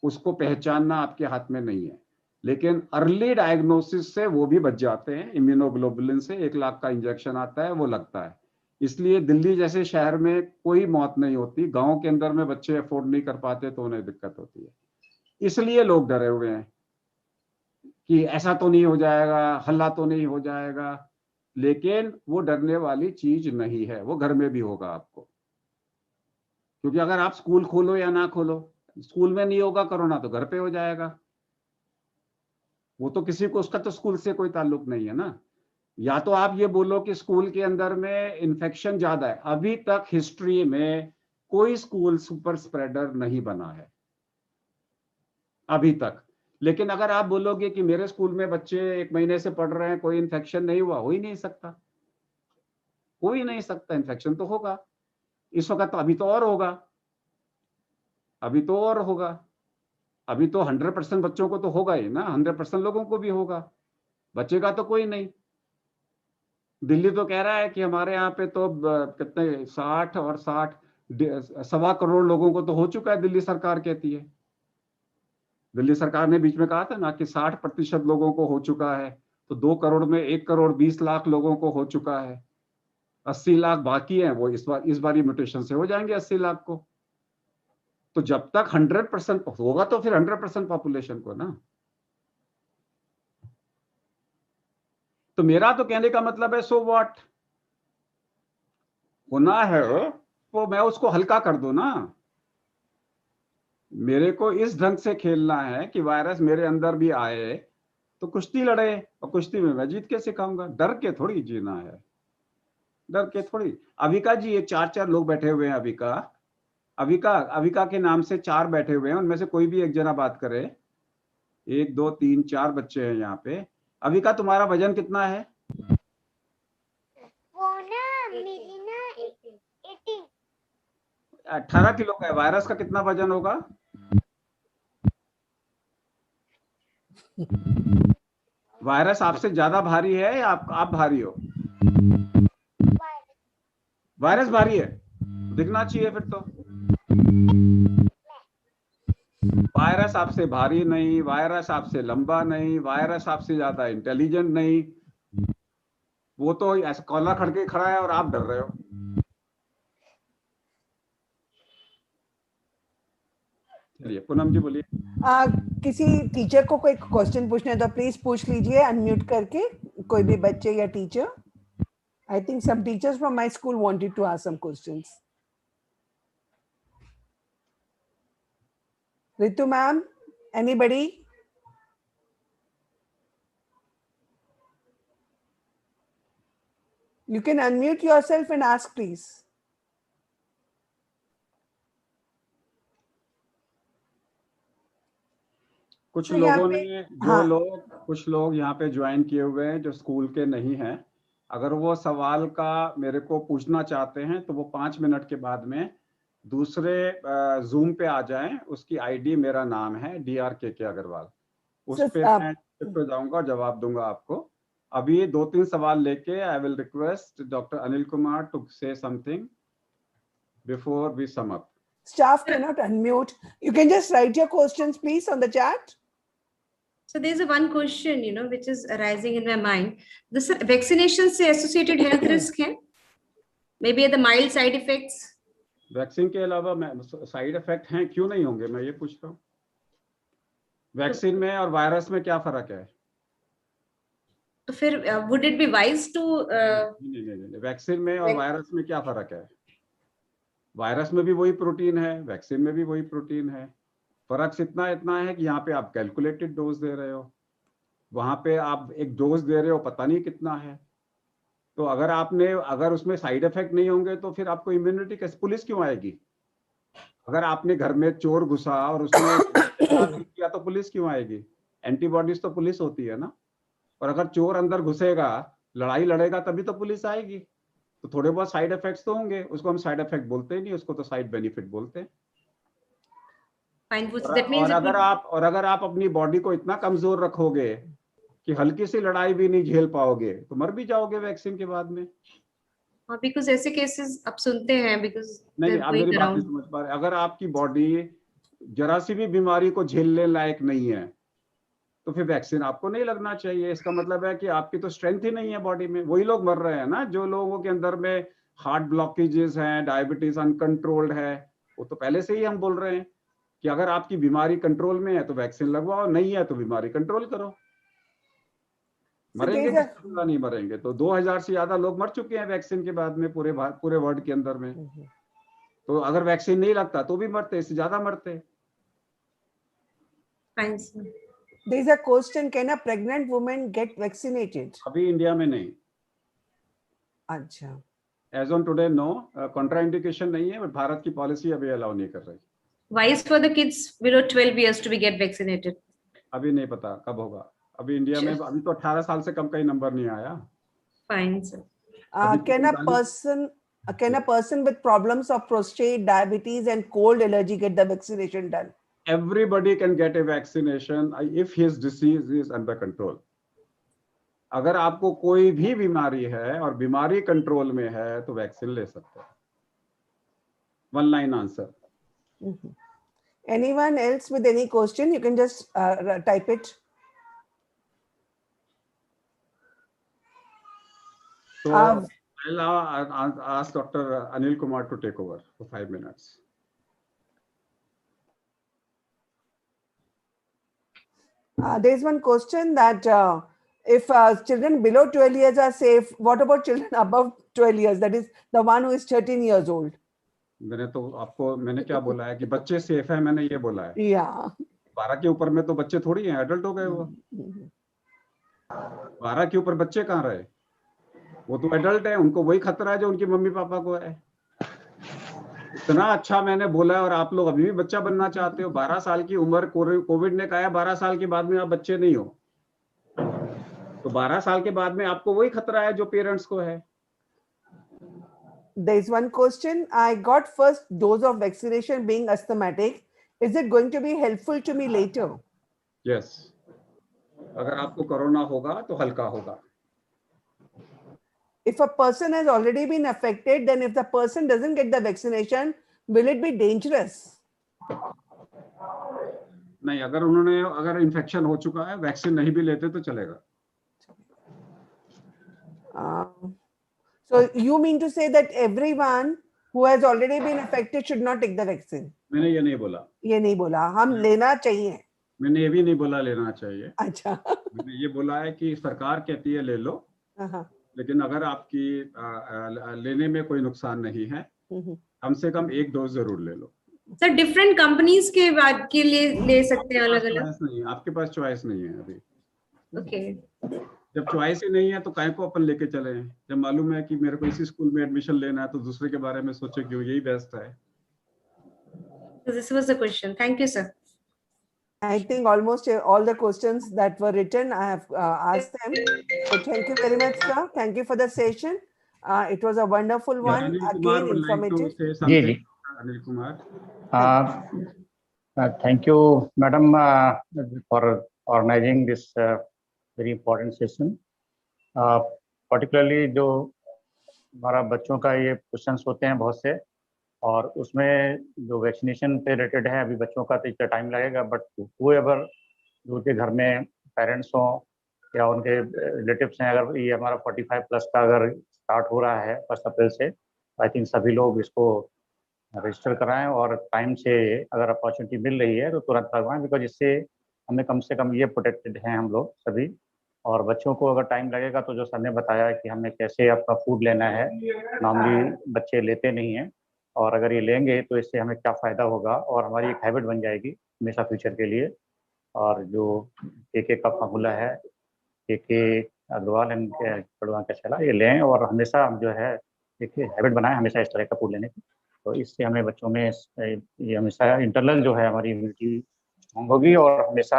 A: उसको पहचानना आपके हाथ में नहीं है। लेकिन अर्ली डायग्नोसिस से वो भी बच जाते हैं। इम्यूनोग्लोबुलिन से 1 लाख का इंजेक्शन आता है, वो लगता है। इसलिए दिल्ली जैसे शहर में कोई मौत नहीं होती, गांव के अंदर में बच्चे अफोर्ड नहीं कर पाते तो उन्हें दिक्कत होती है। इसलिए लोग डरे हुए हैं कि ऐसा तो नहीं हो जाएगा, हल्ला तो नहीं हो जाएगा, लेकिन वो डरने वाली चीज नहीं है, वो घर में भी होगा आपको। क्योंकि अगर आप स्कूल खोलो या ना खोलो, स्कूल में नहीं होगा कोरोना तो घर पे हो जाएगा। वो तो किसी को, उसका तो स्कूल से कोई ताल्लुक नहीं है ना। या तो आप ये बोलो कि स्कूल के अंदर में इन्फेक्शन ज्यादा है, अभी तक हिस्ट्री में कोई स्कूल सुपर स्प्रेडर नहीं बना है अभी तक। लेकिन अगर आप बोलोगे कि मेरे स्कूल में बच्चे 1 महीने से पढ़ रहे हैं, कोई इन्फेक्शन नहीं हुआ, हो ही नहीं सकता, हो ही नहीं सकता। इन्फेक्शन तो होगा इस वक्त, तो अभी तो और होगा, अभी तो और होगा। अभी तो 100% बच्चों को तो होगा ही ना, 100% लोगों को भी होगा, बचेगा तो कोई नहीं। दिल्ली तो कह रहा है कि हमारे यहाँ पे तो कितने 60 और 60 1.25 करोड़ लोगों को तो हो चुका है, दिल्ली सरकार कहती है। दिल्ली सरकार ने बीच में कहा था ना कि 60% लोगों को हो चुका है, तो 2 करोड़ में 1 करोड़ 20 लाख लोगों को हो चुका है, 80 लाख बाकी हैं, वो इस बार म्यूटेशन से हो जाएंगे 80 लाख को। तो जब तक 100% होगा तो फिर 100% पॉपुलेशन को ना। तो मेरा तो कहने का मतलब है, सो व्हाट, होना है तो मैं उसको हल्का कर दूं ना। मेरे को इस ढंग से खेलना है कि वायरस मेरे अंदर भी आए तो कुश्ती लड़े, और कुश्ती में मैं जीत के सिखाऊंगा। डर के थोड़ी जीना है, डर के थोड़ी। अविका जी, ये 4 लोग बैठे हुए हैं। अविका के नाम से 4 बैठे हुए हैं, उनमें से कोई भी एक जना बात करे। 1 2 3 4 बच्चे हैं यहाँ पे। अविका, तुम्हारा वजन कितना है?
B: वो ना मेरी ना 80।
A: 18 किलो का है। वायरस का कितना वजन होगा? वायरस आपसे ज्यादा भारी है या आप भारी हो? वायरस भारी है, दिखना चाहिए फिर तो। वायरस आपसे भारी नहीं, वायरस आपसे लंबा नहीं, वायरस आपसे ज्यादा इंटेलिजेंट नहीं, वो तो ऐसा कॉलर खड़के खड़ा है और आप डर रहे हो। चलिए पूनम जी बोलिए।
F: किसी टीचर को कोई क्वेश्चन पूछना है तो प्लीज पूछ लीजिए अनम्यूट करके, कोई भी बच्चे या teacher. I think some teachers from my school wanted to ask some questions. Ritu ma'am, anybody? You can unmute yourself and ask, please.
A: कुछ
F: तो यहाँ
A: लोगों
F: पे-
A: ने
F: हाँ।
A: कुछ लोग यहाँ पे ज्वाइन किए हुए हैं जो स्कूल के नहीं हैं। अगर वो सवाल का मेरे को पूछना चाहते हैं तो वो 5 मिनट के बाद में दूसरे जूम पे आ जाएं। उसकी आईडी मेरा नाम है DRKK अग्रवाल, उस
F: Sir,
A: पे मैं शिफ्ट हो जाऊंगा, जवाब दूंगा आपको। अभी 2-3 सवाल लेके I will request doctor Anil Kumar to say something before we sum up.
F: Staff cannot unmute. You can just write your questions, please, on the chat.
H: So there's a one question, which is arising in my mind. This vaccination से associated health risk है? Maybe the mild side effects?
A: Vaccine के अलावा side effect हैं, क्यों नहीं होंगे, मैं ये पूछ रहा हूँ। वैक्सीन में और वायरस में क्या फर्क है?
H: तो फिर would it be wise to
A: नहीं, वैक्सीन में और वायरस में क्या फर्क है? वायरस में भी वही प्रोटीन है, वैक्सीन में भी वही प्रोटीन है। फर्क इतना है कि यहाँ पे आप कैलकुलेटेड डोज दे रहे हो, वहां पे आप एक डोज दे रहे हो पता नहीं कितना है। तो अगर उसमें साइड इफेक्ट नहीं होंगे तो फिर आपको इम्यूनिटी कैसे, पुलिस क्यों आएगी? अगर आपने घर में चोर घुसा और उसने किया तो पुलिस क्यों आएगी? एंटीबॉडीज तो पुलिस होती है ना। और अगर चोर अंदर घुसेगा, लड़ाई लड़ेगा, तभी तो पुलिस आएगी। तो थोड़े बहुत साइड इफेक्ट्स तो होंगे, उसको हम साइड इफेक्ट बोलते ही नहीं, उसको तो साइड बेनिफिट बोलते हैं। और अगर आप अपनी बॉडी को इतना कमजोर रखोगे कि हल्की सी लड़ाई भी नहीं झेल पाओगे तो मर भी जाओगे वैक्सीन के बाद में।
H: बिकॉज ऐसे केसेस आप सुनते हैं, बिकॉज
A: नहीं, आप मेरी बात नहीं समझ पा रहे। अगर आपकी बॉडी जरा सी भी बीमारी को झेलने लायक नहीं है तो फिर वैक्सीन आपको नहीं लगना चाहिए। इसका मतलब है कि आपकी तो स्ट्रेंथ ही नहीं है बॉडी में। वही लोग मर रहे हैं ना जो लोगों के अंदर में हार्ट ब्लॉकेजेस हैं, डायबिटीज अनकंट्रोल्ड है। वो तो पहले से ही हम बोल रहे हैं कि अगर आपकी बीमारी कंट्रोल में है तो वैक्सीन लगवाओ, नहीं है तो बीमारी कंट्रोल करो। मरेंगे नहीं मरेंगे तो 2000 से ज्यादा लोग मर चुके हैं वैक्सीन के बाद में पूरे वर्ल्ड के अंदर में। तो अगर वैक्सीन नहीं लगता तो भी मरते, इससे ज्यादा मरते।
F: There is a question, can a pregnant woman get vaccinated?
A: अभी इंडिया में नहीं।
F: अच्छा।
A: As on today, no. Contraindication नहीं है, बट भारत की पॉलिसी अभी अलाउ नहीं कर रही।
H: Wise for the kids below 12 years to be get vaccinated?
A: अभी नहीं पता कब होगा। अभी इंडिया में अभी तो 18 साल से कम का ही नंबर नहीं आया।
H: Fine, sir.
F: Can a person with problems of prostate, diabetes and cold allergy get the vaccination done?
A: Everybody can get a vaccination if his disease is under control. अगर आपको कोई भी बीमारी है और बीमारी कंट्रोल में है तो वैक्सीन ले सकते हैं। One line answer.
F: Anyone else with any question? You can just type it.
A: So I'll now ask Dr. Anil Kumar to take over for 5 minutes.
F: There is one question that if children below 12 years are safe, what about children above 12 years? That is the one who is 13 years old.
A: मैंने क्या बोला है कि बच्चे safe है, मैंने ये बोला है। 12 के ऊपर में तो बच्चे थोड़ी हैं, एडल्ट हो गए वो। 12 के ऊपर बच्चे कहाँ रहे? वो तो एडल्ट है, उनको वही खतरा है जो उनकी मम्मी पापा को है। इतना अच्छा मैंने बोला है और आप लोग अभी भी बच्चा बनना चाहते हो। 12 साल की उम्र, कोविड ने कहा है 12 साल के बाद में आप बच्चे नहीं हो, तो 12 साल के बाद में आपको वही खतरा है जो पेरेंट्स को है।
F: There is one question. I got first dose of vaccination being asthmatic. Is it going to be helpful to me later?
A: Yes. अगर आपको कोरोना होगा तो हल्का होगा।
F: If a person has already been affected, then if the person doesn't get the vaccination, will it be dangerous?
A: नहीं, अगर infection हो चुका है, वैक्सीन नहीं भी लेते तो चलेगा।
F: So you mean to say that everyone who has already been affected should not take the vaccine?
A: मैंने ये नहीं बोला।
F: ये नहीं बोला, हम लेना चाहिए।
A: मैंने ये भी नहीं बोला लेना चाहिए।
F: अच्छा।
A: मैंने ये बोला है कि सरकार कहती है ले लो, लेकिन अगर आपकी लेने में कोई नुकसान नहीं है, कम से कम 1 डोज जरूर ले लो।
H: सर डिफरेंट कंपनीज के लिए ले सकते हैं अलग अलग?
A: नहीं, आपके पास चॉइस नहीं है अभी।
H: ओके।
A: जब चॉइस ही नहीं है तो काहे को अपन लेके चले हैं? जब मालूम है कि मेरे को इसी स्कूल में एडमिशन लेना है तो दूसरे के बारे में सोचे क्यों? यही बेस्ट है।
H: This was the question. Thank you, sir.
F: I think almost all the questions that were written, I have asked them. So thank you very much, sir. Thank you for the session. It was a wonderful one. Again, informative.
A: Anil Kumar.
I: Thank you, madam, for organizing this very important session. Particularly जो हमारा बच्चों का ये questions होते हैं बहुत से, और उसमें जो वैक्सीनेशन पे रिलेटेड है, अभी बच्चों का तो इतना टाइम लगेगा, बट whoever जो उनके घर में पेरेंट्स हों या उनके रिलेटिव्स हैं, अगर ये हमारा 45 प्लस का अगर स्टार्ट हो रहा है 1 अप्रैल से, आई थिंक सभी लोग इसको रजिस्टर कराएं और टाइम से अगर अपॉर्चुनिटी मिल रही है तो तुरंत लगवाएं, बिकॉज इससे हमें कम से कम ये प्रोटेक्टेड हैं हम लोग सभी। और बच्चों को अगर टाइम लगेगा तो जो सर ने बताया कि हमें कैसे अपना फूड लेना है, नॉर्मली बच्चे लेते नहीं हैं, और अगर ये लेंगे तो इससे हमें क्या फ़ायदा होगा और हमारी एक हैबिट बन जाएगी हमेशा फ्यूचर के लिए। और जो के का फार्मूला है, के अग्रवाल एंड पड़वा का चला, ये लें और हमेशा हम जो है एक हैबिट बनाएं हमेशा इस तरह का फूड लेने की। तो इससे हमें बच्चों में ये हमेशा इंटरनल जो है हमारी इम्यूनिटी स्ट्रॉन्ग होगी और हमेशा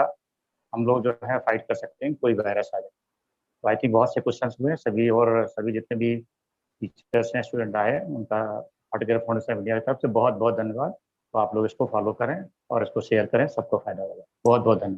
I: हम लोग जो है फाइट कर सकते हैं कोई वायरस आ जाए। तो आई थिंक बहुत से क्वेश्चन हुए सभी, और सभी जितने भी टीचर्स हैं, स्टूडेंट आए, उनका पार्टिकुलर फाउंडेशन इंडिया की तरफ से बहुत बहुत धन्यवाद। तो आप लोग इसको फॉलो करें और इसको शेयर करें, सबको फायदा होगा। बहुत बहुत धन्यवाद।